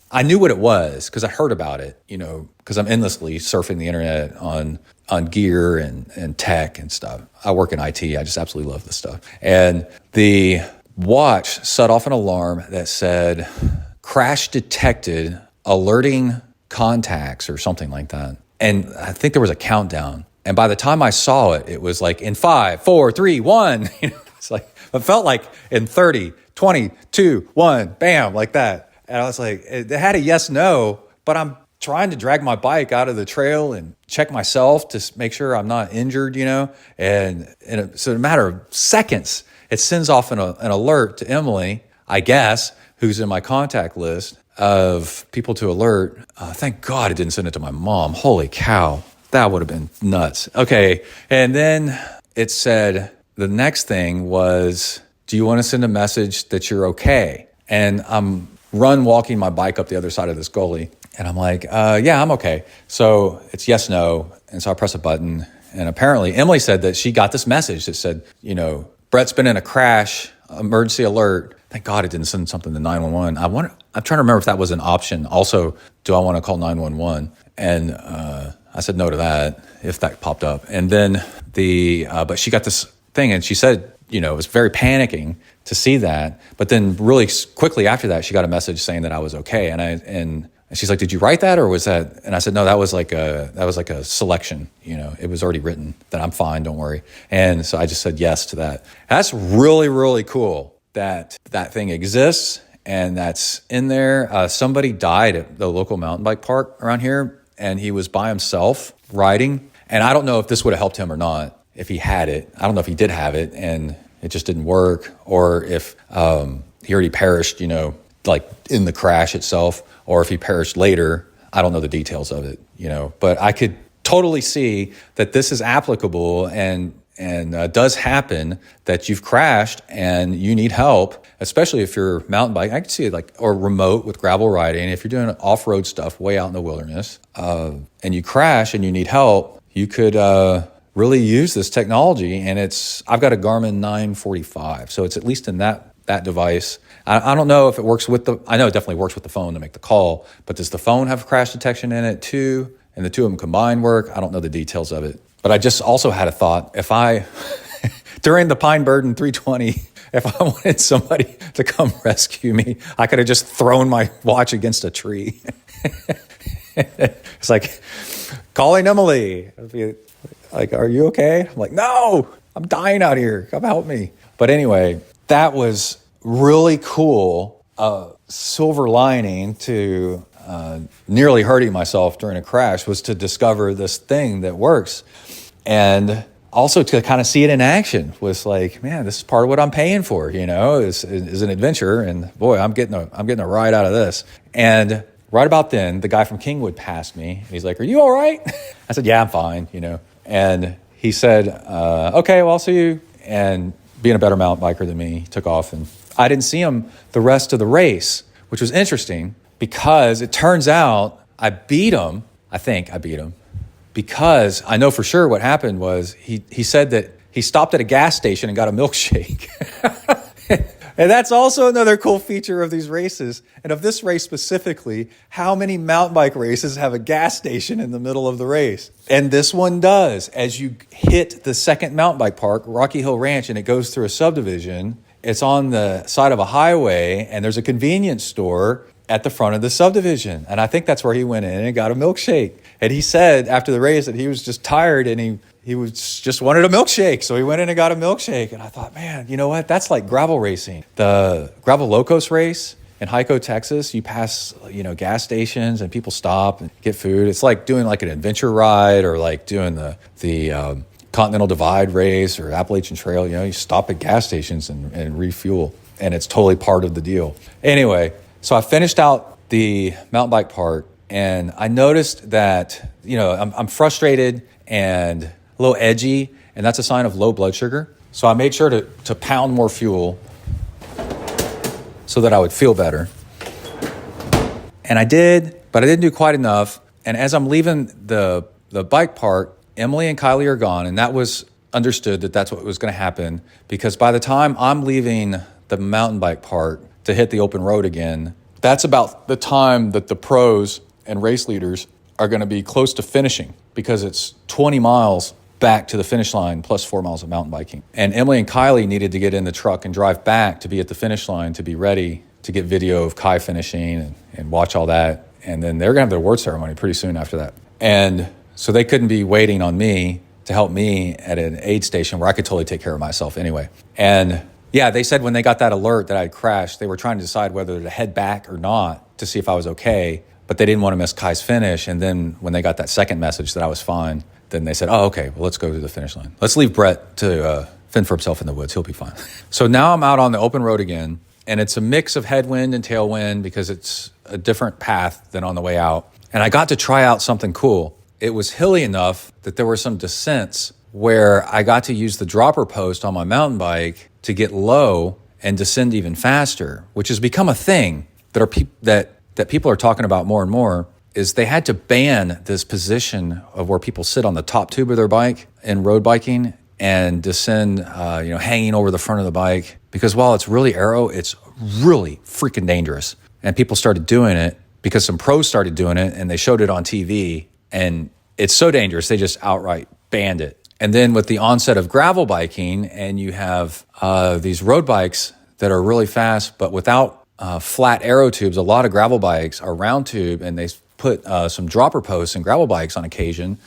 I knew what it was because I heard about it, because I'm endlessly surfing the internet on gear and tech and stuff. I work in IT. I just absolutely love this stuff. And the watch set off an alarm that said, crash detected, alerting contacts or something like that. And I think there was a countdown. And by the time I saw it, it was like in 5, 4, 3, 1. It's like, it felt like in 30, 20, 2, 1, bam, like that. And I was like, it had a yes, no, but I'm trying to drag my bike out of the trail and check myself to make sure I'm not injured, And so in a matter of seconds, it sends off an alert to Emily, I guess, who's in my contact list of people to alert. Thank God it didn't send it to my mom. Holy cow. That would have been nuts. Okay. And then it said, the next thing was, do you want to send a message that you're okay? And I'm walking my bike up the other side of this gully. And I'm like, yeah, I'm okay. So it's yes, no. And so I press a button. And apparently Emily said that she got this message that said, Brett's been in a crash, emergency alert. Thank God it didn't send something to 911. I'm trying to remember if that was an option. Also, do I want to call 911? And I said no to that if that popped up. And then but she got this thing, and she said, it was very panicking to see that. But then really quickly after that, she got a message saying that I was okay. And she's like, did you write that, or was that? And I said, no, that was like a selection. It was already written that I'm fine, don't worry. And so I just said yes to that. That's really, really cool that thing exists and that's in there. Somebody died at the local mountain bike park around here, and he was by himself riding. And I don't know if this would have helped him or not if he had it. I don't know if he did have it and it just didn't work, or if he already perished, like in the crash itself, or if he perished later. I don't know the details of it, but I could totally see that this is applicable and does happen, that you've crashed and you need help, especially if you're mountain bike. I could see it or remote with gravel riding. If you're doing off-road stuff way out in the wilderness and you crash and you need help, you could really use this technology. And I've got a Garmin 945, so it's at least in that device. I don't know if it works I know it definitely works with the phone to make the call, but does the phone have crash detection in it too? And the two of them combined work? I don't know the details of it. But I just also had a thought, during the Pine Burden 320, if I wanted somebody to come rescue me, I could have just thrown my watch against a tree. It's like, calling Emily. I'd be like, are you okay? I'm like, no, I'm dying out here. Come help me. But anyway, that was really cool. Silver lining to nearly hurting myself during a crash was to discover this thing that works. And also to kind of see it in action was like, man, this is part of what I'm paying for, is an adventure. And boy, I'm getting a ride out of this. And right about then, the guy from Kingwood passed me. And he's like, are you all right? I said, yeah, I'm fine, And he said, okay, well, I'll see you. And being a better mountain biker than me, he took off. And I didn't see him the rest of the race, which was interesting because it turns out I beat him. I think I beat him. Because I know for sure what happened was he said that he stopped at a gas station and got a milkshake. And that's also another cool feature of these races. And of this race specifically, how many mountain bike races have a gas station in the middle of the race? And this one does. As you hit the second mountain bike park, Rocky Hill Ranch, and it goes through a subdivision, it's on the side of a highway, and there's a convenience store at the front of the subdivision. And I think that's where he went in and got a milkshake. And he said after the race that he was just tired and he was just wanted a milkshake. So he went in and got a milkshake. And I thought, man, you know what? That's like gravel racing. The Gravel Locos race in Hyco, Texas, you pass, gas stations and people stop and get food. It's like doing like an adventure ride or like doing the Continental Divide race or Appalachian Trail. You stop at gas stations and refuel. And it's totally part of the deal. Anyway, so I finished out the mountain bike park, and I noticed that, I'm frustrated and a little edgy, and that's a sign of low blood sugar. So I made sure to pound more fuel so that I would feel better. And I did, but I didn't do quite enough. And as I'm leaving the bike park, Emily and Kylie are gone, and that was understood that that's what was going to happen, because by the time I'm leaving the mountain bike park to hit the open road again, that's about the time that the pros and race leaders are going to be close to finishing, because it's 20 miles back to the finish line plus 4 miles of mountain biking. And Emily and Kylie needed to get in the truck and drive back to be at the finish line to be ready to get video of Kai finishing and watch all that. And then they're going to have their award ceremony pretty soon after that. And so they couldn't be waiting on me to help me at an aid station where I could totally take care of myself anyway. And yeah, they said when they got that alert that I had crashed, they were trying to decide whether to head back or not to see if I was okay, but they didn't want to miss Kai's finish. And then when they got that second message that I was fine, then they said, oh, okay, well, let's go to the finish line. Let's leave Brett to fend for himself in the woods. He'll be fine. So now I'm out on the open road again, and it's a mix of headwind and tailwind because it's a different path than on the way out. And I got to try out something cool. It was hilly enough that there were some descents where I got to use the dropper post on my mountain bike to get low and descend even faster, which has become a thing that people are talking about more and more. Is they had to ban this position of where people sit on the top tube of their bike in road biking and descend, hanging over the front of the bike, because while it's really aero, it's really freaking dangerous. And people started doing it because some pros started doing it and they showed it on TV, and it's so dangerous they just outright banned it. And then with the onset of gravel biking, and you have these road bikes that are really fast, but without flat aero tubes, a lot of gravel bikes are round tube, and they put some dropper posts in gravel bikes on occasion.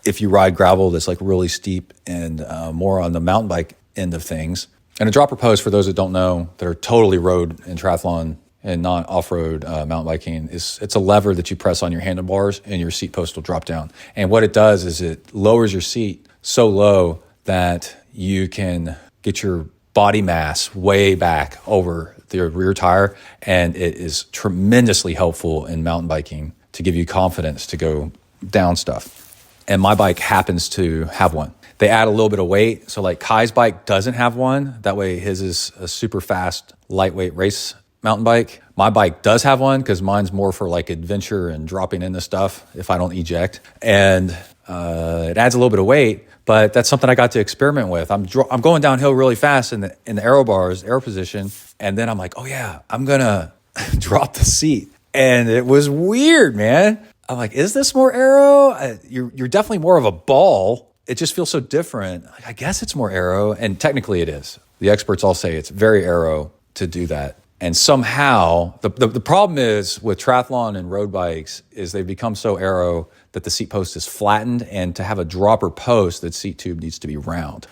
If you ride gravel that's like really steep and more on the mountain bike end of things. And a dropper post, for those that don't know, that are totally road and triathlon and not off-road mountain biking, it's a lever that you press on your handlebars and your seat post will drop down. And what it does is it lowers your seat so low that you can get your body mass way back over the rear tire. And it is tremendously helpful in mountain biking to give you confidence to go down stuff. And my bike happens to have one. They add a little bit of weight. So like Kai's bike doesn't have one. That way his is a super fast, lightweight race mountain bike. My bike does have one because mine's more for like adventure and dropping into stuff if I don't eject. And it adds a little bit of weight, but that's something I got to experiment with. I'm going downhill really fast in the aero bars, aero position. And then I'm like, oh yeah, I'm going to drop the seat. And it was weird, man. I'm like, is this more aero? You're definitely more of a ball. It just feels so different. Like, I guess it's more aero. And technically it is. The experts all say it's very aero to do that. And somehow, the problem is with triathlon and road bikes is they've become so aero that the seat post is flattened. And to have a dropper post, that seat tube needs to be round.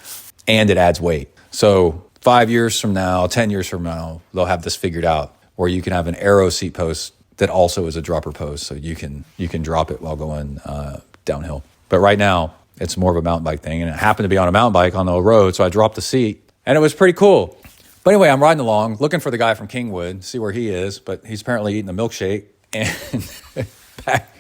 And it adds weight. So 5 years from now, 10 years from now, they'll have this figured out where you can have an aero seat post that also is a dropper post, so you can drop it while going downhill. But right now, it's more of a mountain bike thing, and it happened to be on a mountain bike on the road, so I dropped the seat, and it was pretty cool. But anyway, I'm riding along, looking for the guy from Kingwood, see where he is, but he's apparently eating a milkshake, and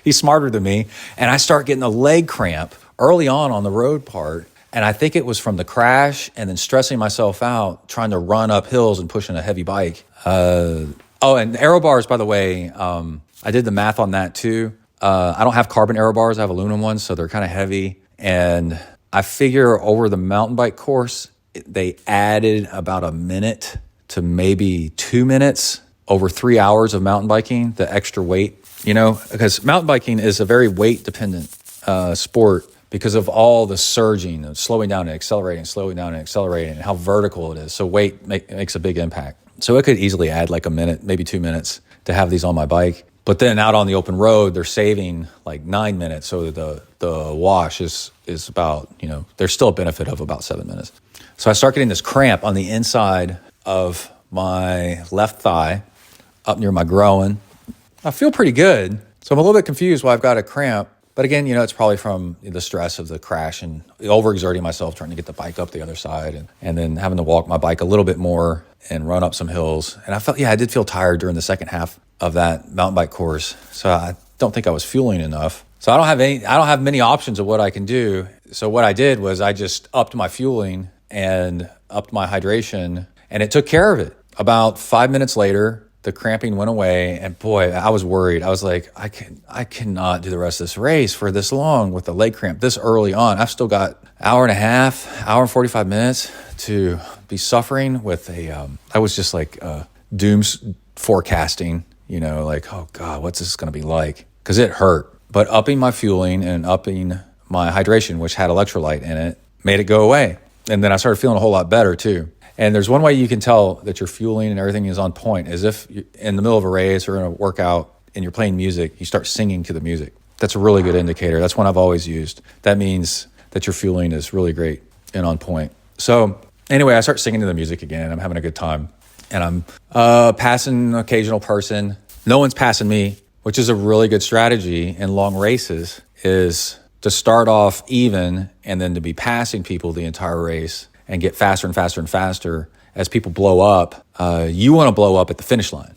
he's smarter than me, and I start getting a leg cramp early on the road part, and I think it was from the crash and then stressing myself out, trying to run up hills and pushing a heavy bike. And aero bars, by the way, I did the math on that too. I don't have carbon aero bars, I have aluminum ones, so they're kind of heavy, and I figure over the mountain bike course, they added about a minute to maybe 2 minutes over 3 hours of mountain biking, the extra weight, because mountain biking is a very weight dependent sport because of all the surging, of slowing down and accelerating, and how vertical it is. So weight makes a big impact. So it could easily add like a minute, maybe 2 minutes to have these on my bike. But then out on the open road, they're saving like 9 minutes. So the wash is about, there's still a benefit of about 7 minutes. So I start getting this cramp on the inside of my left thigh, up near my groin. I feel pretty good. So I'm a little bit confused why I've got a cramp. But again, it's probably from the stress of the crash and overexerting myself, trying to get the bike up the other side and then having to walk my bike a little bit more and run up some hills. And I did feel tired during the second half of that mountain bike course. So I don't think I was fueling enough. So I don't have many options of what I can do. So what I did was I just upped my fueling and upped my hydration, and it took care of it. About 5 minutes later, the cramping went away, and boy, I was worried. I was like, I cannot do the rest of this race for this long with the leg cramp this early on. I've still got hour and 45 minutes to be suffering with I was just like doom forecasting, like, oh God, what's this going to be like? Because it hurt. But upping my fueling and upping my hydration, which had electrolyte in it, made it go away. And then I started feeling a whole lot better too. And there's one way you can tell that your fueling and everything is on point is if you're in the middle of a race or in a workout and you're playing music, you start singing to the music. That's a really good indicator. That's one I've always used. That means that your fueling is really great and on point. So anyway, I start singing to the music again. I'm having a good time. And I'm passing an occasional person. No one's passing me, which is a really good strategy in long races, is to start off even and then to be passing people the entire race and get faster and faster and faster as people blow up. You want to blow up at the finish line,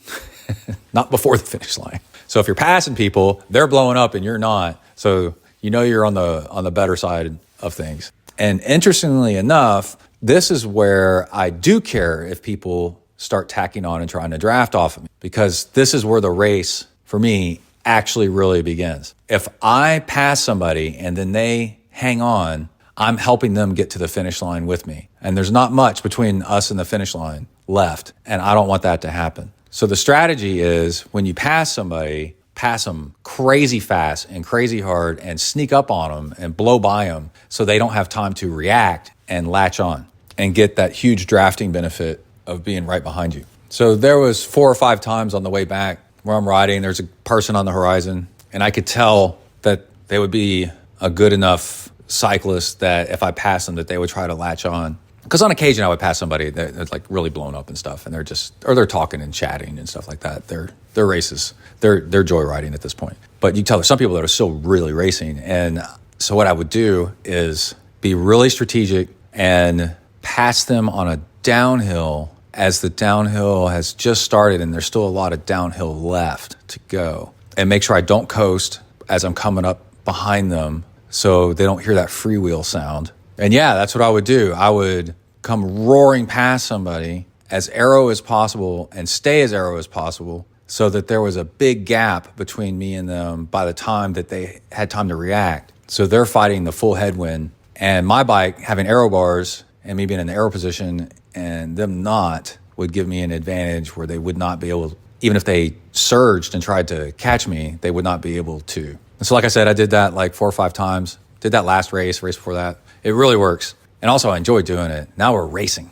not before the finish line. So if you're passing people, they're blowing up and you're not. So you're on the better side of things. And interestingly enough, this is where I do care if people start tacking on and trying to draft off of me, because this is where the race for me actually really begins. If I pass somebody and then they hang on, I'm helping them get to the finish line with me. And there's not much between us and the finish line left. And I don't want that to happen. So the strategy is when you pass somebody, pass them crazy fast and crazy hard and sneak up on them and blow by them so they don't have time to react and latch on and get that huge drafting benefit of being right behind you. So there was 4 or 5 times on the way back where I'm riding, there's a person on the horizon, and I could tell that they would be a good enough cyclist that if I passed them, that they would try to latch on. Because on occasion I would pass somebody that's like really blown up and stuff, and they're talking and chatting and stuff like that. Their races, they're joyriding at this point. But you tell there's some people that are still really racing. And so what I would do is be really strategic and pass them on a downhill as the downhill has just started and there's still a lot of downhill left to go. And make sure I don't coast as I'm coming up behind them so they don't hear that freewheel sound. And yeah, that's what I would do. I would come roaring past somebody as aero as possible and stay as aero as possible so that there was a big gap between me and them by the time that they had time to react. So they're fighting the full headwind. And my bike having aero bars and me being in the aero position and them not would give me an advantage where they would not be able, even if they surged and tried to catch me, they would not be able to. And so like I said, I did that like 4 or 5 times. Did that last race before that. It really works. And also I enjoy doing it. Now we're racing,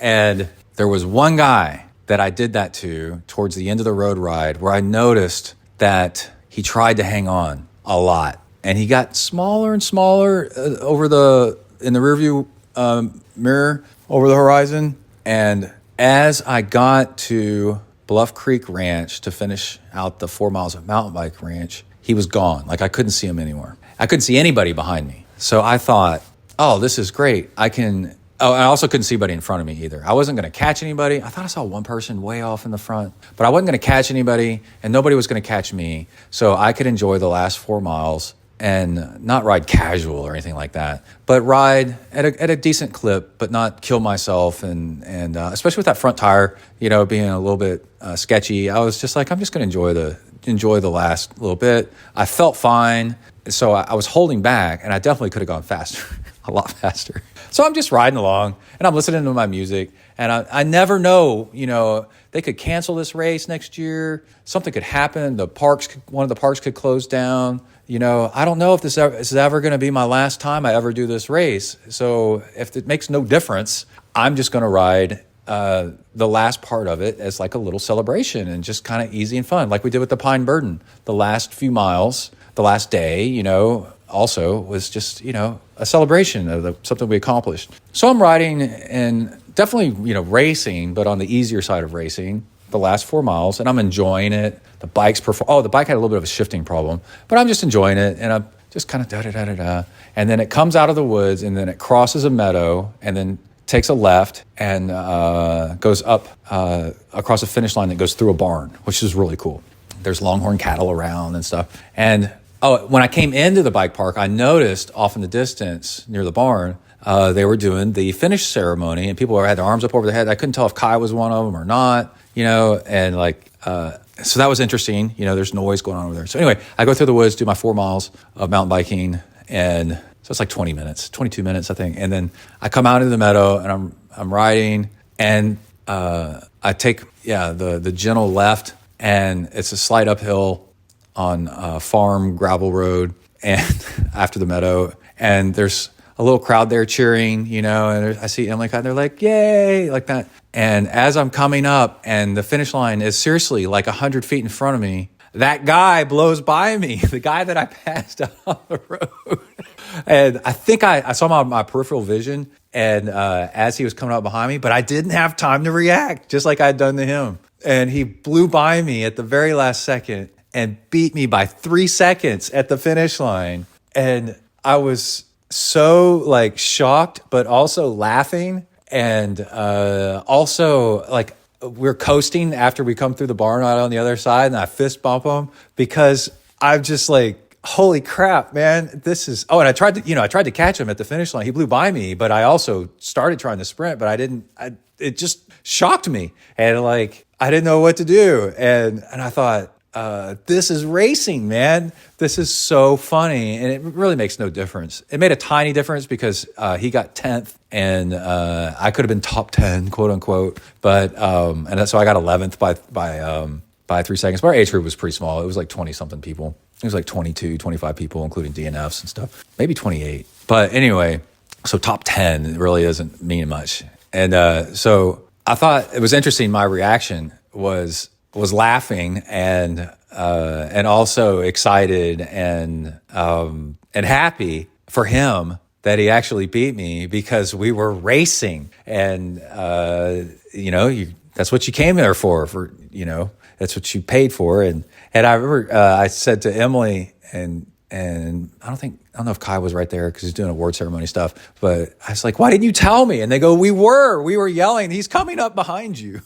And there was one guy that I did that to towards the end of the road ride where I noticed that he tried to hang on a lot. And he got smaller and smaller in the rearview mirror over the horizon. And as I got to Bluff Creek Ranch to finish out the 4 miles of mountain bike ranch, he was gone. Like I couldn't see him anymore. I couldn't see anybody behind me. So I thought, oh, this is great. I also couldn't see anybody in front of me either. I wasn't going to catch anybody. I thought I saw one person way off in the front, but I wasn't going to catch anybody and nobody was going to catch me. So I could enjoy the last 4 miles and not ride casual or anything like that, but ride at a decent clip, but not kill myself. And especially with that front tire, being a little bit sketchy, I was just like, I'm just going to enjoy the last little bit. I felt fine. So I was holding back and I definitely could have gone faster, a lot faster. So I'm just riding along and I'm listening to my music and I never know, they could cancel this race next year. Something could happen. One of the parks could close down. I don't know if this is ever going to be my last time I ever do this race. So if it makes no difference, I'm just going to ride the last part of it as like a little celebration and just kind of easy and fun. Like we did with the Pine Burden, the last few miles, the last day, also was just, a celebration of something we accomplished. So I'm riding and definitely, racing, but on the easier side of racing, the last 4 miles, and I'm enjoying it. The bike had a little bit of a shifting problem, but I'm just enjoying it, and I'm just kind of da-da-da-da-da. And then it comes out of the woods, and then it crosses a meadow, and then takes a left and goes up across a finish line that goes through a barn, which is really cool. There's longhorn cattle around and stuff. And when I came into the bike park, I noticed off in the distance near the barn, they were doing the finish ceremony and people had their arms up over their head. I couldn't tell if Kai was one of them or not, and so that was interesting. There's noise going on over there. So anyway, I go through the woods, do my 4 miles of mountain biking, and so it's like 20 minutes, 22 minutes, I think. And then I come out into the meadow and I'm riding and I take, the gentle left, and it's a slight uphill on a farm gravel road and after the meadow, and there's a little crowd there cheering, and I see Emily and they're like, yay, like that. And as I'm coming up and the finish line is seriously like 100 feet in front of me, that guy blows by me, the guy that I passed on the road. And I think I saw my peripheral vision and as he was coming up behind me, but I didn't have time to react, just like I'd done to him. And he blew by me at the very last second and beat me by 3 seconds at the finish line. And I was so shocked, but also laughing. And also we're coasting after we come through the barn out on the other side, and I fist bump him because I'm just like, holy crap, man, this is, and I tried to catch him at the finish line. He blew by me, but I also started trying to sprint, but it just shocked me. And I didn't know what to do. And I thought, this is racing, man. This is so funny. And it really makes no difference. It made a tiny difference because he got 10th and I could have been top 10, quote unquote. But so I got 11th by 3 seconds. But our age group was pretty small. It was like 20 something people. It was like 22, 25 people, including DNFs and stuff. Maybe 28. But anyway, so top 10 really doesn't mean much. And so I thought it was interesting. My reaction was laughing and also excited and happy for him that he actually beat me because we were racing. And that's what you came there for that's what you paid for. And I remember I said to Emily and I don't know if Kai was right there because he's doing award ceremony stuff, but I was like, why didn't you tell me? And they go, we were yelling, he's coming up behind you.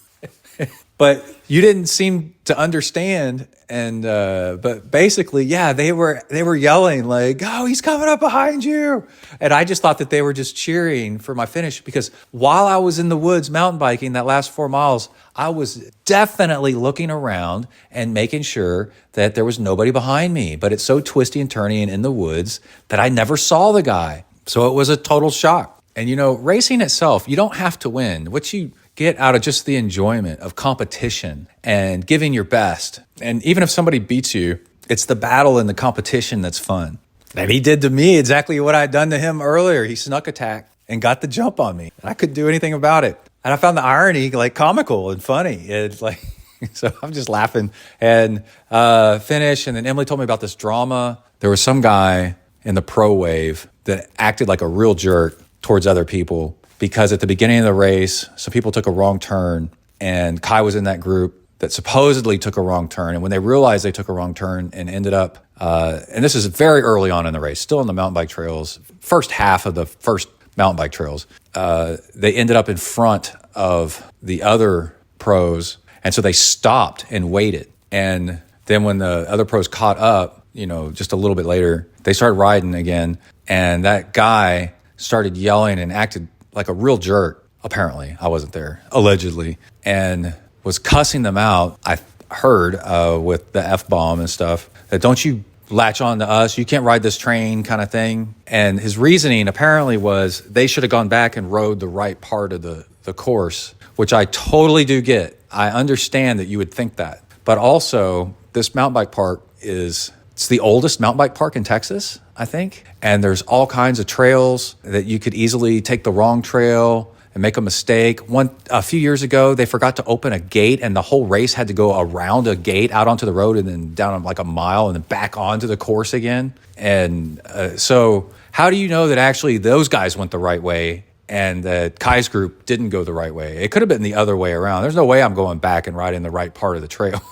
But you didn't seem to understand. And but basically, they were yelling like, oh, he's coming up behind you. And I just thought that they were just cheering for my finish because while I was in the woods mountain biking that last 4 miles, I was definitely looking around and making sure that there was nobody behind me. But it's so twisty and turny and in the woods that I never saw the guy. So it was a total shock. And racing itself, you don't have to win. What you get out of just the enjoyment of competition and giving your best. And even if somebody beats you, it's the battle and the competition that's fun. And he did to me exactly what I'd done to him earlier. He snuck attack and got the jump on me. And I couldn't do anything about it. And I found the irony comical and funny. It's so I'm just laughing and finish. And then Emily told me about this drama. There was some guy in the pro wave that acted like a real jerk towards other people because at the beginning of the race, some people took a wrong turn and Kai was in that group that supposedly took a wrong turn. And when they realized they took a wrong turn and ended up, and this is very early on in the race, still on the mountain bike trails, first half of the first mountain bike trails, they ended up in front of the other pros. And so they stopped and waited. And then when the other pros caught up, just a little bit later, they started riding again. And that guy started yelling and acted like a real jerk. Apparently, I wasn't there, allegedly, and was cussing them out. I heard with the F-bomb and stuff that don't you latch on to us, you can't ride this train kind of thing. And his reasoning apparently was they should have gone back and rode the right part of the course, which I totally do get. I understand that you would think that. But also, this mountain bike park it's the oldest mountain bike park in Texas, I think. And there's all kinds of trails that you could easily take the wrong trail and make a mistake. A few years ago, they forgot to open a gate, and the whole race had to go around a gate out onto the road and then down like a mile and then back onto the course again. And so how do you know that actually those guys went the right way and that Kai's group didn't go the right way? It could have been the other way around. There's no way I'm going back and riding the right part of the trail.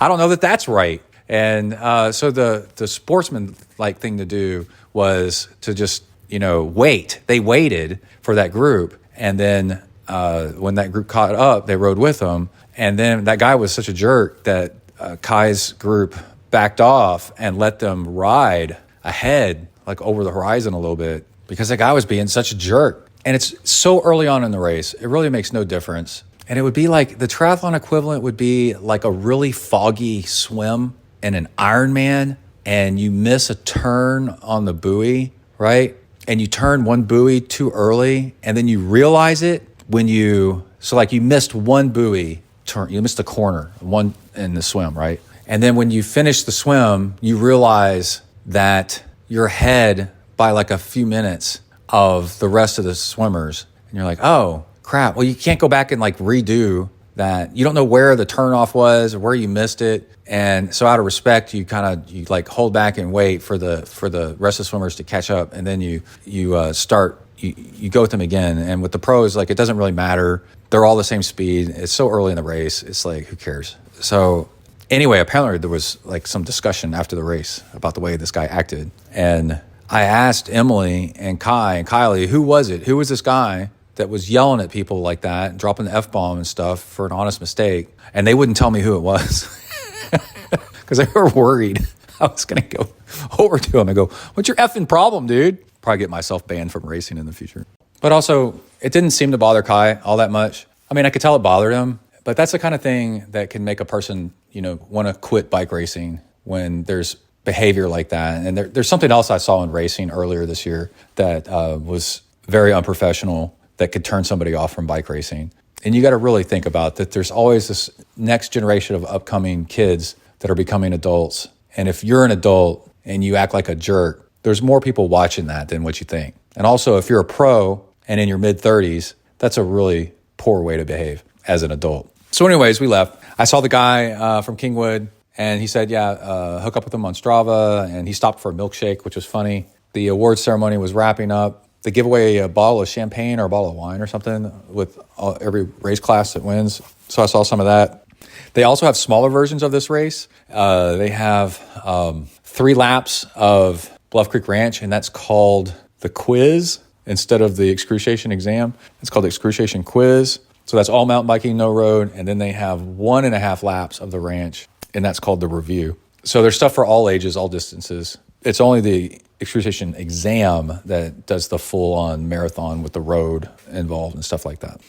I don't know that that's right. And so the sportsman-like thing to do was to just, wait. They waited for that group. And then when that group caught up, they rode with them. And then that guy was such a jerk that Kai's group backed off and let them ride ahead, like over the horizon a little bit, because that guy was being such a jerk. And it's so early on in the race, it really makes no difference. And it would be like the triathlon equivalent would be like a really foggy swim in an Ironman, and you miss a turn on the buoy, right? And you turn one buoy too early, and then you realize it so like you missed one buoy turn, you missed a corner, one in the swim, right? And then when you finish the swim, you realize that you're ahead by like a few minutes of the rest of the swimmers. And you're like, oh, crap. Well, you can't go back and like redo that. You don't know where the turnoff was or where you missed it. And so out of respect, you like hold back and wait for the rest of the swimmers to catch up. And then you go with them again. And with the pros, like, it doesn't really matter. They're all the same speed. It's so early in the race. It's like, who cares? So anyway, apparently there was like some discussion after the race about the way this guy acted. And I asked Emily and Kai and Kylie, who was it? Who was this guy that was yelling at people like that, dropping the F-bomb and stuff for an honest mistake? And they wouldn't tell me who it was because they were worried I was going to go over to him and go, what's your effing problem, dude? Probably get myself banned from racing in the future. But also, it didn't seem to bother Kai all that much. I mean, I could tell it bothered him, but that's the kind of thing that can make a person, want to quit bike racing when there's behavior like that. And there's something else I saw in racing earlier this year that was very unprofessional that could turn somebody off from bike racing. And you got to really think about that. There's always this next generation of upcoming kids that are becoming adults. And if you're an adult and you act like a jerk, there's more people watching that than what you think. And also, if you're a pro and in your mid-30s, that's a really poor way to behave as an adult. So anyways, we left. I saw the guy from Kingwood, and he said, hook up with him on Strava. And he stopped for a milkshake, which was funny. The award ceremony was wrapping up. They give away a bottle of champagne or a bottle of wine or something with every race class that wins. So I saw some of that. They also have smaller versions of this race. They have 3 laps of Bluff Creek Ranch, and that's called the quiz instead of the excruciation exam. It's called the excruciation quiz. So that's all mountain biking, no road. And then they have 1.5 laps of the ranch, and that's called the review. So there's stuff for all ages, all distances. It's only the excruciation exam that does the full-on marathon with the road involved and stuff like that.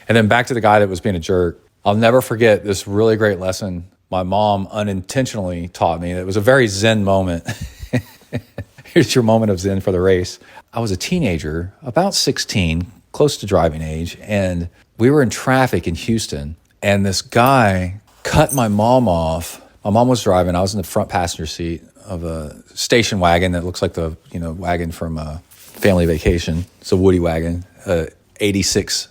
And then back to the guy that was being a jerk. I'll never forget this really great lesson my mom unintentionally taught me. It was a very Zen moment. Here's your moment of Zen for the race. I was a teenager, about 16, close to driving age, and we were in traffic in Houston, and this guy cut my mom off. My mom was driving. I was in the front passenger seat of a station wagon that looks like the wagon from Family Vacation. It's a Woody wagon, 86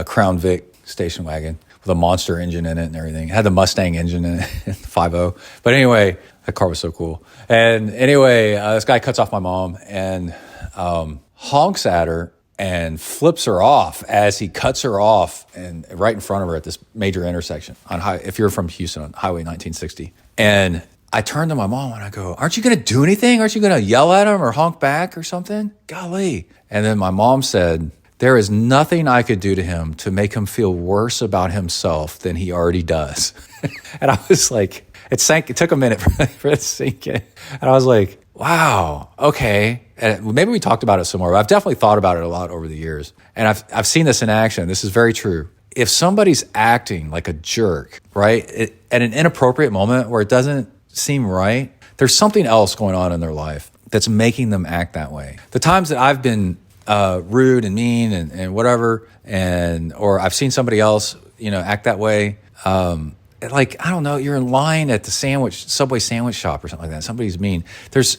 Crown Vic station wagon with a monster engine in it and everything. It had the Mustang engine in it, 5.0. But anyway, that car was so cool. And anyway, this guy cuts off my mom and honks at her and flips her off as he cuts her off and right in front of her at this major intersection if you're from Houston on Highway 1960. And I turned to my mom and I go, aren't you going to do anything? Aren't you going to yell at him or honk back or something? Golly. And then my mom said, there is nothing I could do to him to make him feel worse about himself than he already does. And I was like, it took a minute for it to sink in. And I was like, wow, okay. And maybe we talked about it some more. I've definitely thought about it a lot over the years. And I've seen this in action. This is very true. If somebody's acting like a jerk, right, at an inappropriate moment where it doesn't seem right, there's something else going on in their life that's making them act that way. The times that I've been rude and mean and whatever, or I've seen somebody else, act that way, like, I don't know, you're in line at the Subway sandwich shop or something like that. Somebody's mean. There's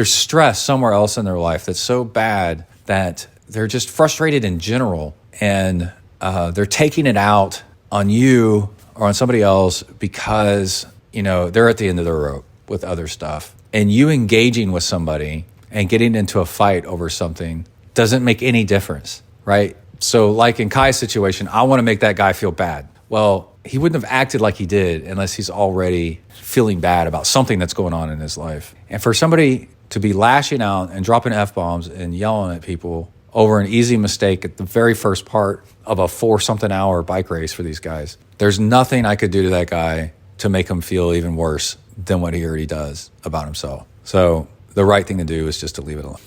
stress somewhere else in their life that's so bad that they're just frustrated in general, and they're taking it out on you or on somebody else because, they're at the end of their rope with other stuff. And you engaging with somebody and getting into a fight over something doesn't make any difference, right? So like in Kai's situation, I want to make that guy feel bad. Well, he wouldn't have acted like he did unless he's already feeling bad about something that's going on in his life. And for somebody to be lashing out and dropping F-bombs and yelling at people over an easy mistake at the very first part of a 4-something hour bike race for these guys, there's nothing I could do to that guy to make him feel even worse than what he already does about himself. So the right thing to do is just to leave it alone.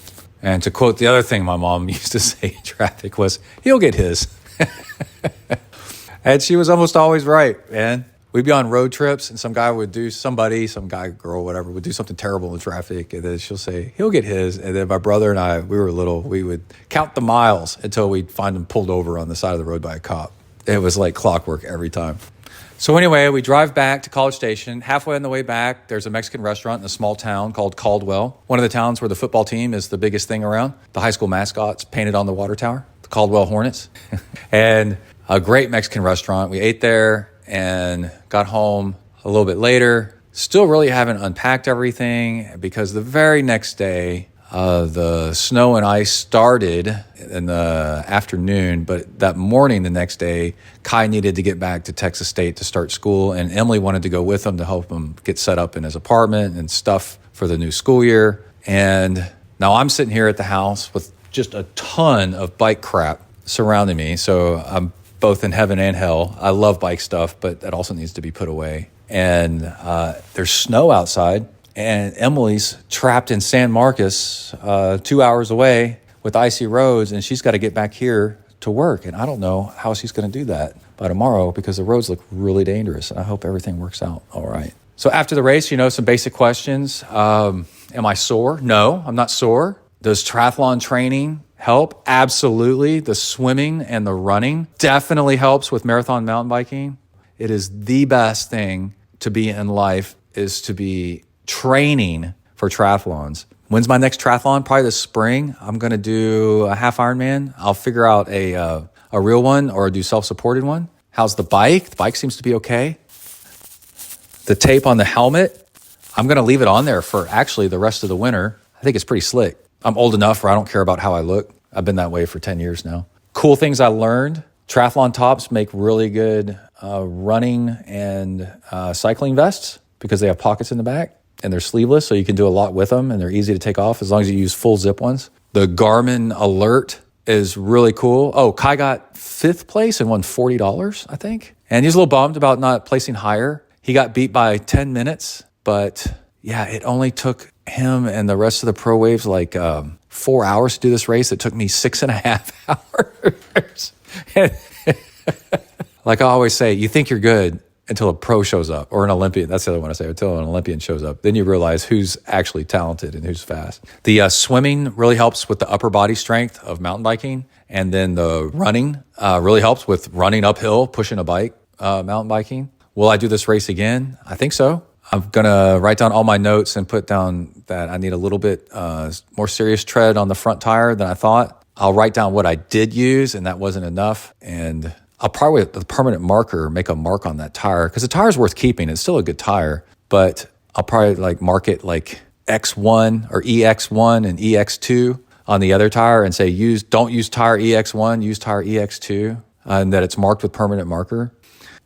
And to quote the other thing my mom used to say in traffic was, he'll get his. And she was almost always right, man. We'd be on road trips and some guy, girl, whatever, would do something terrible in traffic. And then she'll say, he'll get his. And then my brother and I, we were little, we would count the miles until we'd find him pulled over on the side of the road by a cop. It was like clockwork every time. So anyway, we drive back to College Station. Halfway on the way back, there's a Mexican restaurant in a small town called Caldwell. One of the towns where the football team is the biggest thing around. The high school mascot's painted on the water tower, the Caldwell Hornets. And a great Mexican restaurant. We ate there and got home a little bit later. Still really haven't unpacked everything because the very next day, the snow and ice started in the afternoon, but that morning, the next day, Kai needed to get back to Texas State to start school, and Emily wanted to go with him to help him get set up in his apartment and stuff for the new school year. And now I'm sitting here at the house with just a ton of bike crap surrounding me. So I'm both in heaven and hell. I love bike stuff, but that also needs to be put away. And there's snow outside. And Emily's trapped in San Marcos, 2 hours away with icy roads, and she's got to get back here to work. And I don't know how she's going to do that by tomorrow because the roads look really dangerous. And I hope everything works out all right. So after the race, some basic questions. Am I sore? No, I'm not sore. Does triathlon training help? Absolutely. The swimming and the running definitely helps with marathon mountain biking. It is the best thing to be in life is to be training for triathlons. When's my next triathlon? Probably this spring. I'm going to do a half Ironman. I'll figure out a real one or do self-supported one. How's the bike? The bike seems to be okay. The tape on the helmet, I'm going to leave it on there for actually the rest of the winter. I think it's pretty slick. I'm old enough where I don't care about how I look. I've been that way for 10 years now. Cool things I learned. Triathlon tops make really good running and cycling vests because they have pockets in the back. And they're sleeveless, so you can do a lot with them, and they're easy to take off as long as you use full zip ones. The Garmin Alert is really cool. Oh, Kai got 5th place and won $40, I think. And he's a little bummed about not placing higher. He got beat by 10 minutes, but yeah, it only took him and the rest of the pro waves 4 hours to do this race. It took me 6.5 hours. Like I always say, you think you're good until a pro shows up or an Olympian. That's the other one I say, until an Olympian shows up. Then you realize who's actually talented and who's fast. The swimming really helps with the upper body strength of mountain biking. And then the running really helps with running uphill, pushing a bike, mountain biking. Will I do this race again? I think so. I'm going to write down all my notes and put down that I need a little bit more serious tread on the front tire than I thought. I'll write down what I did use, and that wasn't enough. And I'll probably, with a permanent marker, make a mark on that tire because the tire's worth keeping. It's still a good tire, but I'll probably mark it like X1 or EX1 and EX2 on the other tire and say, don't use tire EX1, use tire EX2, and that it's marked with permanent marker.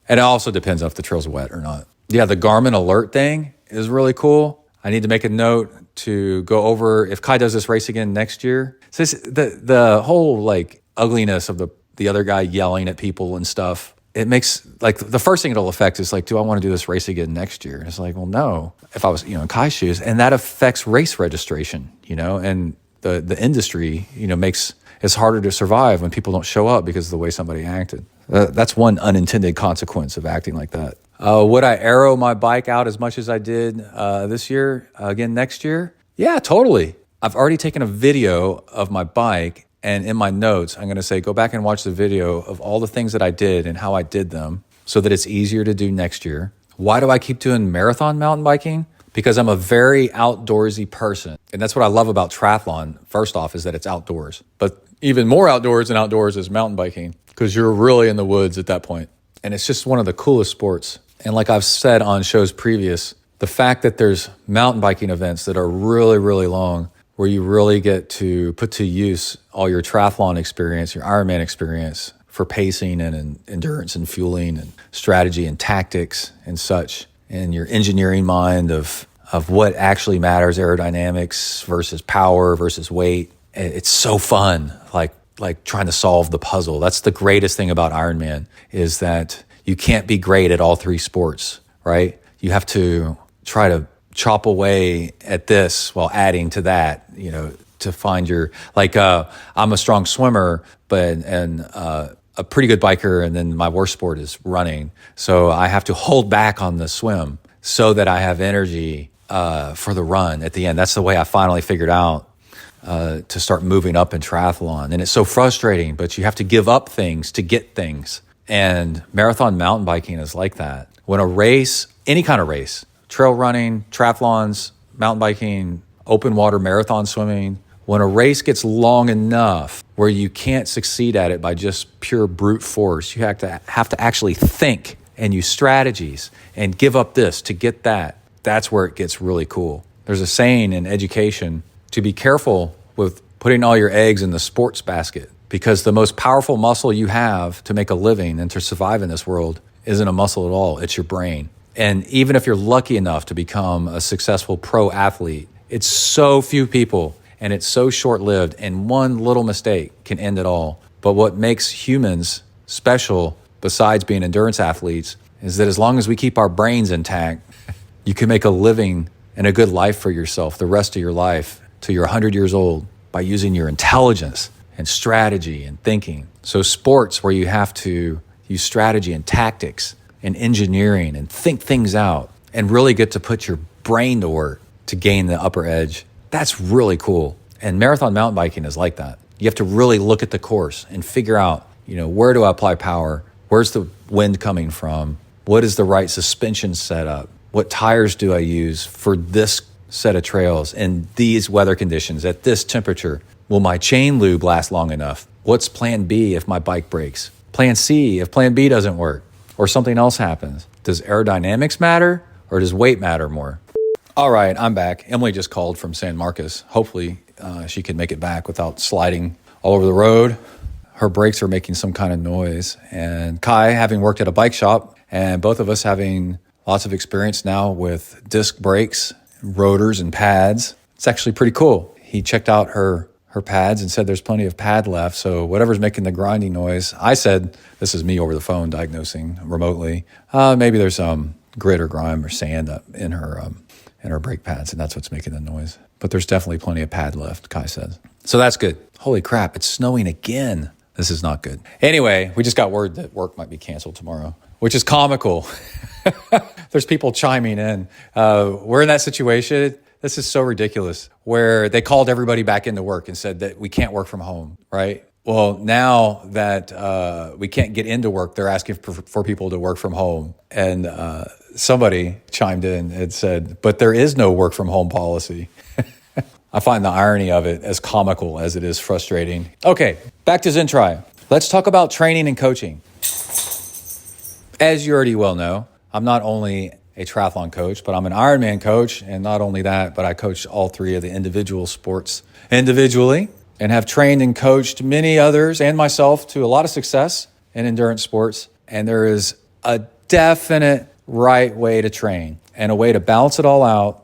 And it also depends on if the trail's wet or not. Yeah, the Garmin alert thing is really cool. I need to make a note to go over if Kai does this race again next year. So the whole like ugliness of the other guy yelling at people and stuff, it makes like the first thing it'll affect is like, do I want to do this race again next year? And it's like, well, no, if I was, in Kai's shoes, and that affects race registration, and the industry, makes it's harder to survive when people don't show up because of the way somebody acted. That's one unintended consequence of acting like that. Would I aero my bike out as much as I did this year, again next year? Yeah, totally. I've already taken a video of my bike, and in my notes, I'm going to say, go back and watch the video of all the things that I did and how I did them so that it's easier to do next year. Why do I keep doing marathon mountain biking? Because I'm a very outdoorsy person. And that's what I love about triathlon. First off, is that it's outdoors. But even more outdoors than outdoors is mountain biking, because you're really in the woods at that point. And it's just one of the coolest sports. And like I've said on shows previous, the fact that there's mountain biking events that are really, really long, where you really get to put to use all your triathlon experience, your Ironman experience for pacing and endurance and fueling and strategy and tactics and such, and your engineering mind of what actually matters, aerodynamics versus power versus weight. It's so fun, like trying to solve the puzzle. That's the greatest thing about Ironman, is that you can't be great at all three sports, right? You have to try to chop away at this while adding to that, to find your, I'm a strong swimmer, and a pretty good biker, and then my worst sport is running. So I have to hold back on the swim so that I have energy for the run at the end. That's the way I finally figured out to start moving up in triathlon. And it's so frustrating, but you have to give up things to get things. And marathon mountain biking is like that. When a race, any kind of race, trail running, triathlons, mountain biking, open water marathon swimming, when a race gets long enough where you can't succeed at it by just pure brute force, you have to actually think and use strategies and give up this to get that. That's where it gets really cool. There's a saying in education to be careful with putting all your eggs in the sports basket, because the most powerful muscle you have to make a living and to survive in this world isn't a muscle at all. It's your brain. And even if you're lucky enough to become a successful pro athlete, it's so few people and it's so short-lived, and one little mistake can end it all. But what makes humans special, besides being endurance athletes, is that as long as we keep our brains intact, you can make a living and a good life for yourself the rest of your life till you're 100 years old by using your intelligence and strategy and thinking. So sports where you have to use strategy and tactics and engineering and think things out and really get to put your brain to work to gain the upper edge, that's really cool. And marathon mountain biking is like that. You have to really look at the course and figure out, where do I apply power? Where's the wind coming from? What is the right suspension setup? What tires do I use for this set of trails in these weather conditions at this temperature? Will my chain lube last long enough? What's plan B if my bike breaks? Plan C if plan B doesn't work or something else happens? Does aerodynamics matter or does weight matter more? All right, I'm back. Emily just called from San Marcos. Hopefully she can make it back without sliding all over the road. Her brakes are making some kind of noise. And Kai, having worked at a bike shop, and both of us having lots of experience now with disc brakes, rotors, and pads, it's actually pretty cool. He checked out her pads and said there's plenty of pad left. So whatever's making the grinding noise, I said, this is me over the phone diagnosing remotely. Maybe there's some grit or grime or sand up in her brake pads, and that's what's making the noise. But there's definitely plenty of pad left, Kai says. So that's good. Holy crap, it's snowing again. This is not good. Anyway, we just got word that work might be canceled tomorrow, which is comical. There's people chiming in. We're in that situation. This is so ridiculous, where they called everybody back into work and said that we can't work from home, right? Well, now that we can't get into work, they're asking for people to work from home. And somebody chimed in and said, but there is no work from home policy. I find the irony of it as comical as it is frustrating. Okay, back to ZenTri. Let's talk about training and coaching. As you already well know, I'm not only a triathlon coach, but I'm an Ironman coach. And not only that, but I coach all three of the individual sports individually. and have trained and coached many others and myself to a lot of success in endurance sports. And there is a definite right way to train and a way to balance it all out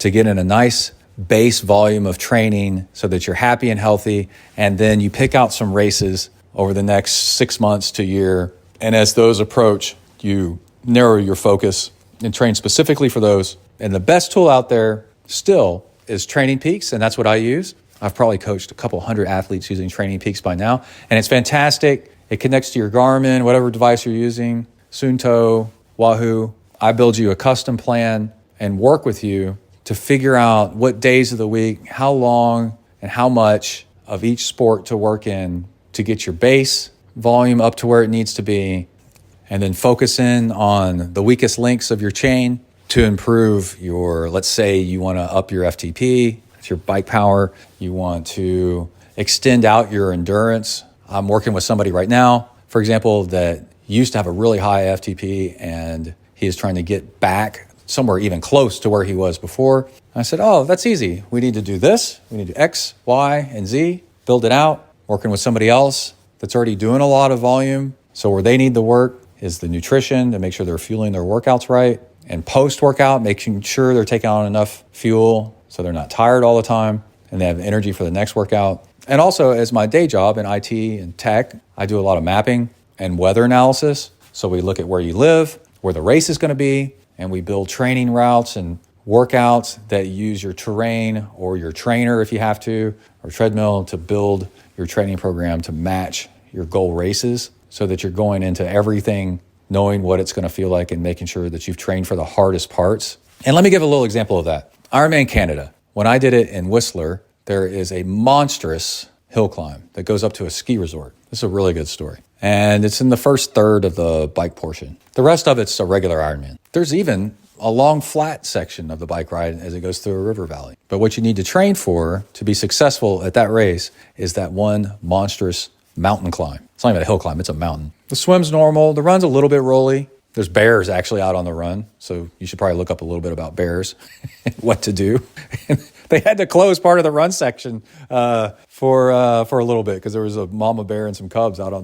to get in a nice base volume of training so that you're happy and healthy. And then you pick out some races over the next 6 months to a year. And as those approach, you narrow your focus and train specifically for those. And the best tool out there still is Training Peaks, and that's what I use. I've probably coached a couple hundred athletes using Training Peaks by now, and it's fantastic. It connects to your Garmin, whatever device you're using, Suunto, Wahoo. I build you a custom plan and work with you to figure out what days of the week, how long, and how much of each sport to work in to get your base volume up to where it needs to be, and then focus in on the weakest links of your chain to improve your, let's say you want to up your FTP, that's your bike power, you want to extend out your endurance. I'm working with somebody right now, for example, that used to have a really high FTP and he is trying to get back somewhere even close to where he was before. I said, oh, that's easy. We need to do this. We need to do X, Y, and Z, build it out, working with somebody else that's already doing a lot of volume. So where they need the work is the nutrition to make sure they're fueling their workouts right. And post-workout, making sure they're taking on enough fuel so they're not tired all the time and they have energy for the next workout. And also, as my day job in IT and tech, I do a lot of mapping and weather analysis. So we look at where you live, where the race is going to be, and we build training routes and workouts that use your terrain or your trainer if you have to, or treadmill to build your training program to match your goal races so that you're going into everything knowing what it's going to feel like and making sure that you've trained for the hardest parts. And let me give a little example of that. Ironman Canada. When I did it in Whistler, there is a monstrous hill climb that goes up to a ski resort. This is a really good story. And it's in the first third of the bike portion. The rest of it's a regular Ironman. There's even a long flat section of the bike ride as it goes through a river valley. But what you need to train for to be successful at that race is that one monstrous mountain climb. It's not even a hill climb, it's a mountain. The swim's normal, the run's a little bit rolly. There's bears actually out on the run, so you should probably look up a little bit about bears and what to do. They had to close part of the run section for a little bit because there was a mama bear and some cubs out on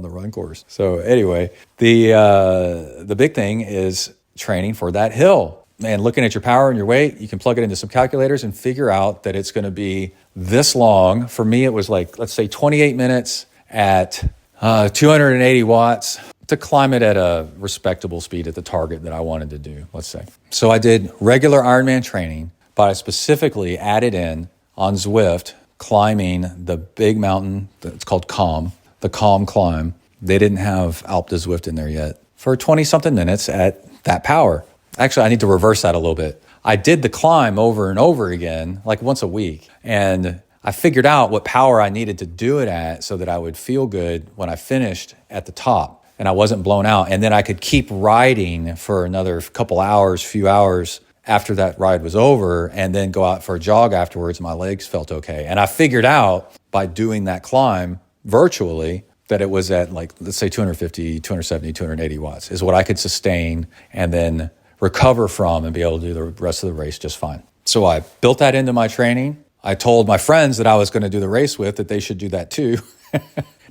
the run course. So anyway, the big thing is training for that hill and looking at your power and your weight. You can plug it into some calculators and figure out that it's going to be this long. For me, it was like, let's say 28 minutes at 280 watts to climb it at a respectable speed at the target that I wanted to do, let's say. So I did regular Ironman training, but I specifically added in on Zwift climbing the big mountain that's called Calm, the Calm climb. They didn't have Alpe de Zwift in there yet for 20-something minutes at that power. Actually, I need to reverse that a little bit. I did the climb over and over again, like once a week, and I figured out what power I needed to do it at so that I would feel good when I finished at the top and I wasn't blown out. And then I could keep riding for another couple hours, few hours after that ride was over, and then go out for a jog afterwards. My legs felt okay. And I figured out by doing that climb virtually that it was at, like, let's say 250, 270, 280 watts is what I could sustain and then recover from and be able to do the rest of the race just fine. So I built that into my training. I told my friends that I was going to do the race with that they should do that too.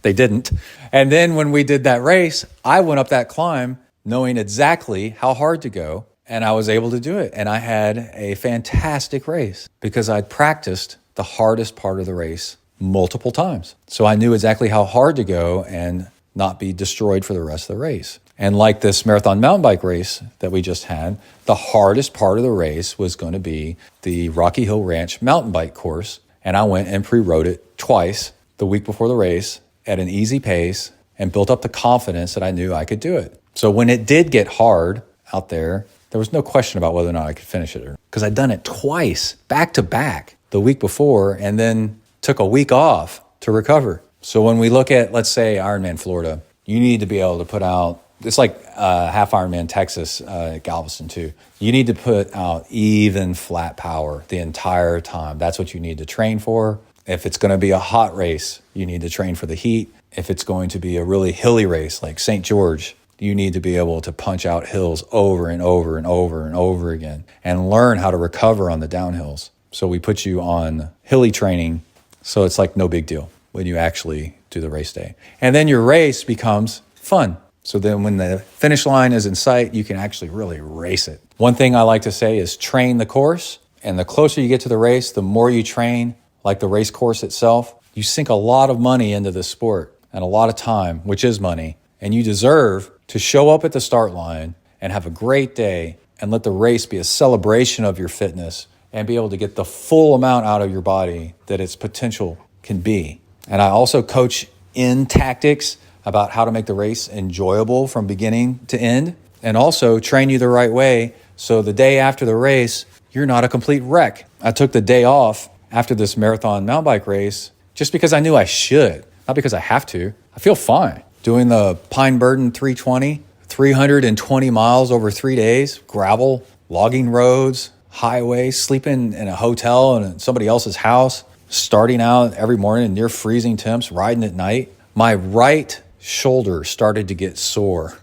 They didn't. And then when we did that race, I went up that climb knowing exactly how hard to go, and I was able to do it. And I had a fantastic race because I'd practiced the hardest part of the race multiple times. So I knew exactly how hard to go and not be destroyed for the rest of the race. And like this marathon mountain bike race that we just had, the hardest part of the race was going to be the Rocky Hill Ranch mountain bike course. And I went and pre-rode it twice the week before the race at an easy pace and built up the confidence that I knew I could do it. So when it did get hard out there, there was no question about whether or not I could finish it, because I'd done it twice back to back the week before and then took a week off to recover. So when we look at, let's say, Ironman Florida, you need to be able to put out, it's like half Ironman Texas at Galveston too. You need to put out even flat power the entire time. That's what you need to train for. If it's going to be a hot race, you need to train for the heat. If it's going to be a really hilly race like St. George, you need to be able to punch out hills over and over and over and over again and learn how to recover on the downhills. So we put you on hilly training So it's like no big deal when you actually do the race day. And then your race becomes fun. So then when the finish line is in sight, you can actually really race it. One thing I like to say is train the course. And the closer you get to the race, the more you train, like the race course itself. You sink a lot of money into this sport and a lot of time, which is money. And you deserve to show up at the start line and have a great day and let the race be a celebration of your fitness and be able to get the full amount out of your body that its potential can be. And I also coach in tactics about how to make the race enjoyable from beginning to end, and also train you the right way so the day after the race, you're not a complete wreck. I took the day off after this marathon mountain bike race just because I knew I should, not because I have to. I feel fine. Doing the Pine Burden 320, 320 miles over 3 days, gravel, logging roads, highway, sleeping in a hotel in somebody else's house, starting out every morning in near freezing temps, riding at night. My right shoulder started to get sore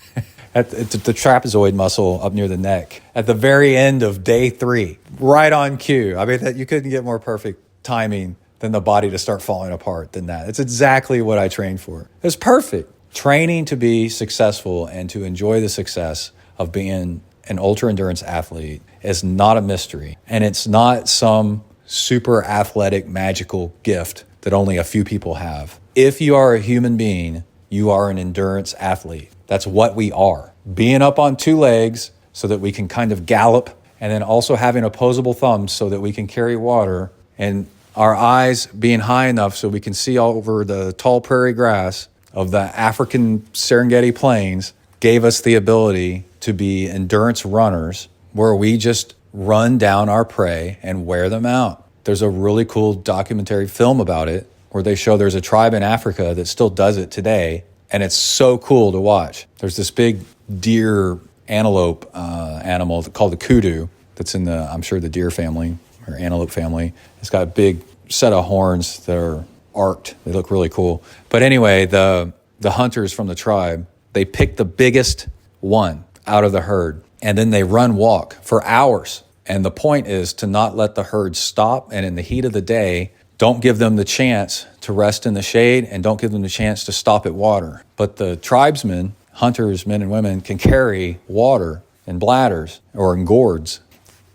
at the trapezoid muscle up near the neck at the very end of day 3, right on cue. I mean, that you couldn't get more perfect timing than the body to start falling apart than that. It's exactly what I trained for. It's perfect. Training to be successful and to enjoy the success of being an ultra endurance athlete is not a mystery. And it's not some super athletic, magical gift that only a few people have. If you are a human being, you are an endurance athlete. That's what we are. Being up on 2 legs so that we can kind of gallop, and then also having opposable thumbs so that we can carry water, and our eyes being high enough so we can see all over the tall prairie grass of the African Serengeti plains gave us the ability to be endurance runners where we just run down our prey and wear them out. There's a really cool documentary film about it where they show there's a tribe in Africa that still does it today, and it's so cool to watch. There's this big deer antelope animal called the kudu that's in I'm sure the deer family or antelope family. It's got a big set of horns that are arced. They look really cool. But anyway, the hunters from the tribe, they pick the biggest one out of the herd, and then they walk for hours. And the point is to not let the herd stop, and in the heat of the day, don't give them the chance to rest in the shade, and don't give them the chance to stop at water. But the tribesmen, hunters, men and women, can carry water in bladders or in gourds,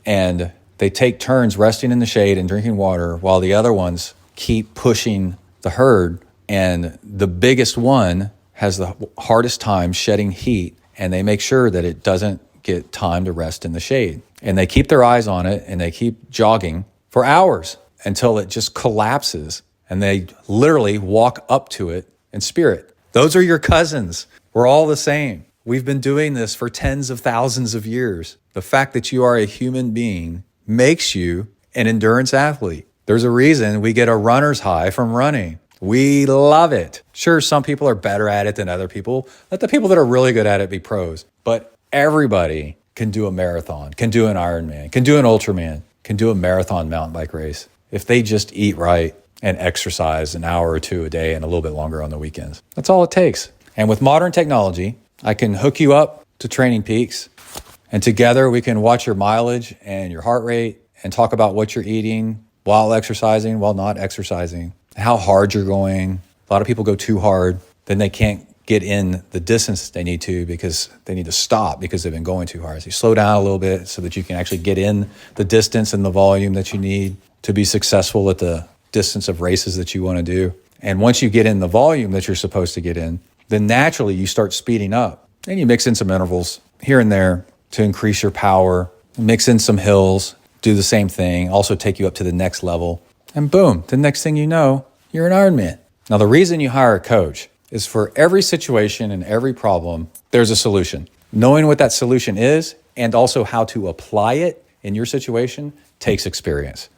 and they take turns resting in the shade and drinking water while the other ones keep pushing the herd. And the biggest one has the hardest time shedding heat, and they make sure that it doesn't get time to rest in the shade. And they keep their eyes on it, and they keep jogging for hours until it just collapses, and they literally walk up to it and spear it. Those are your cousins. We're all the same. We've been doing this for tens of thousands of years. The fact that you are a human being makes you an endurance athlete. There's a reason we get a runner's high from running. We love it. Sure, some people are better at it than other people. Let the people that are really good at it be pros. But everybody can do a marathon, can do an Ironman, can do an Ultraman, can do a marathon mountain bike race if they just eat right and exercise an hour or 2 a day and a little bit longer on the weekends. That's all it takes. And with modern technology, I can hook you up to Training Peaks, and together we can watch your mileage and your heart rate and talk about what you're eating while exercising, while not exercising, how hard you're going. A lot of people go too hard, then they can't get in the distance they need to because they need to stop because they've been going too hard. So you slow down a little bit so that you can actually get in the distance and the volume that you need to be successful at the distance of races that you want to do. And once you get in the volume that you're supposed to get in, then naturally you start speeding up. And you mix in some intervals here and there to increase your power, mix in some hills, do the same thing, also take you up to the next level. And boom, the next thing you know, you're an Ironman. Now, the reason you hire a coach is for every situation and every problem, there's a solution. Knowing what that solution is and also how to apply it in your situation takes experience.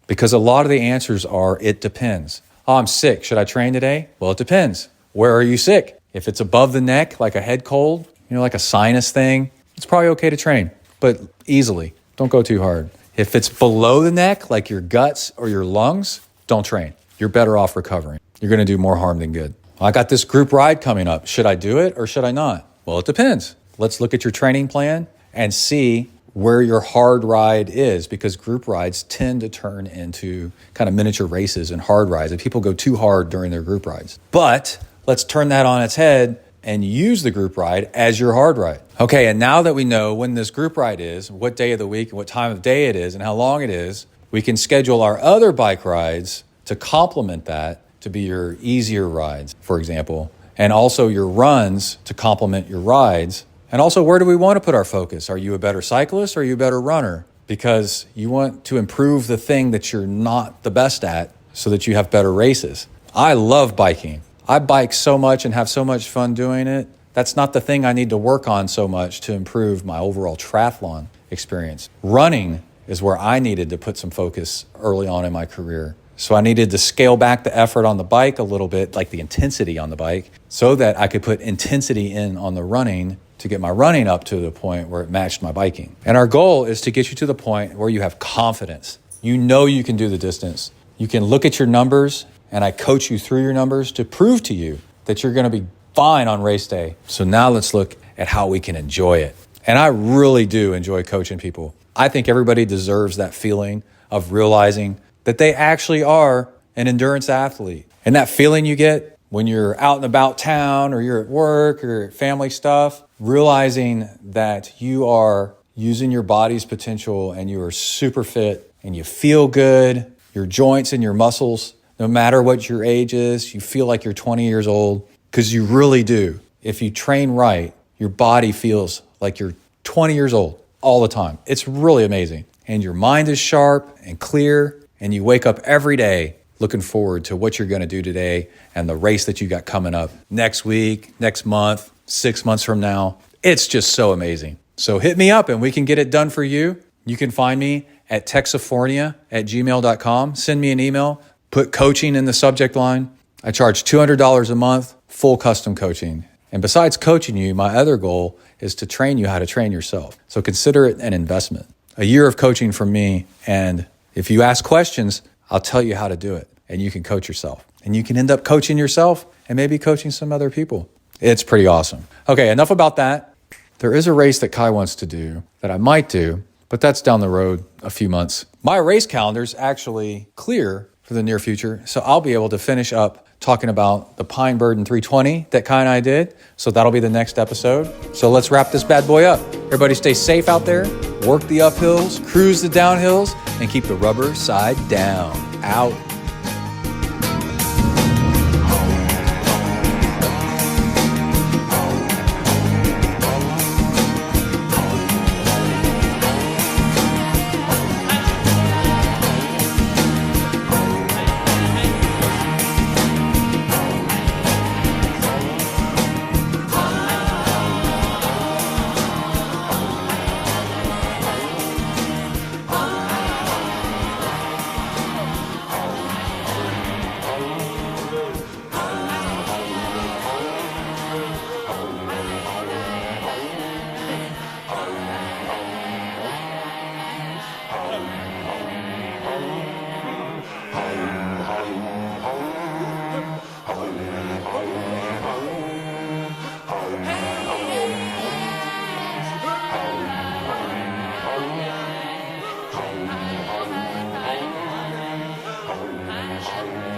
Because a lot of the answers are, it depends. Oh, I'm sick. Should I train today? Well, it depends. Where are you sick? If it's above the neck, like a head cold, like a sinus thing, it's probably okay to train, but easily. Don't go too hard. If it's below the neck, like your guts or your lungs, don't train. You're better off recovering. You're going to do more harm than good. I got this group ride coming up. Should I do it or should I not? Well, it depends. Let's look at your training plan and see where your hard ride is, because group rides tend to turn into kind of miniature races and hard rides, and people go too hard during their group rides. But let's turn that on its head and use the group ride as your hard ride. Okay, and now that we know when this group ride is, what day of the week and what time of day it is and how long it is, we can schedule our other bike rides to complement that, to be your easier rides, for example, and also your runs to complement your rides. And also, where do we want to put our focus? Are you a better cyclist or are you a better runner? Because you want to improve the thing that you're not the best at so that you have better races. I love biking. I bike so much and have so much fun doing it. That's not the thing I need to work on so much to improve my overall triathlon experience. Running is where I needed to put some focus early on in my career. So I needed to scale back the effort on the bike a little bit, like the intensity on the bike, so that I could put intensity in on the running to get my running up to the point where it matched my biking. And our goal is to get you to the point where you have confidence. You know you can do the distance. You can look at your numbers, and I coach you through your numbers to prove to you that you're going to be fine on race day. So now let's look at how we can enjoy it. And I really do enjoy coaching people. I think everybody deserves that feeling of realizing that they actually are an endurance athlete. And that feeling you get when you're out and about town or you're at work or at family stuff, realizing that you are using your body's potential and you are super fit and you feel good, your joints and your muscles, no matter what your age is, you feel like you're 20 years old, because you really do. If you train right, your body feels like you're 20 years old all the time. It's really amazing. And your mind is sharp and clear, and you wake up every day looking forward to what you're going to do today and the race that you got coming up next week, next month, 6 months from now. It's just so amazing. So hit me up and we can get it done for you. You can find me at texifornia@gmail.com. Send me an email, put coaching in the subject line. I charge $200 a month, full custom coaching. And besides coaching you, my other goal is to train you how to train yourself. So consider it an investment. A year of coaching from me, and if you ask questions, I'll tell you how to do it, and you can coach yourself. And you can end up coaching yourself and maybe coaching some other people. It's pretty awesome. Okay, enough about that. There is a race that Kai wants to do that I might do, but that's down the road a few months. My race calendar's actually clear for the near future, so I'll be able to finish up talking about the Pine Burden 320 that Kai and I did. So that'll be the next episode. So let's wrap this bad boy up. Everybody stay safe out there, work the uphills, cruise the downhills, and keep the rubber side down. Out. Thank you.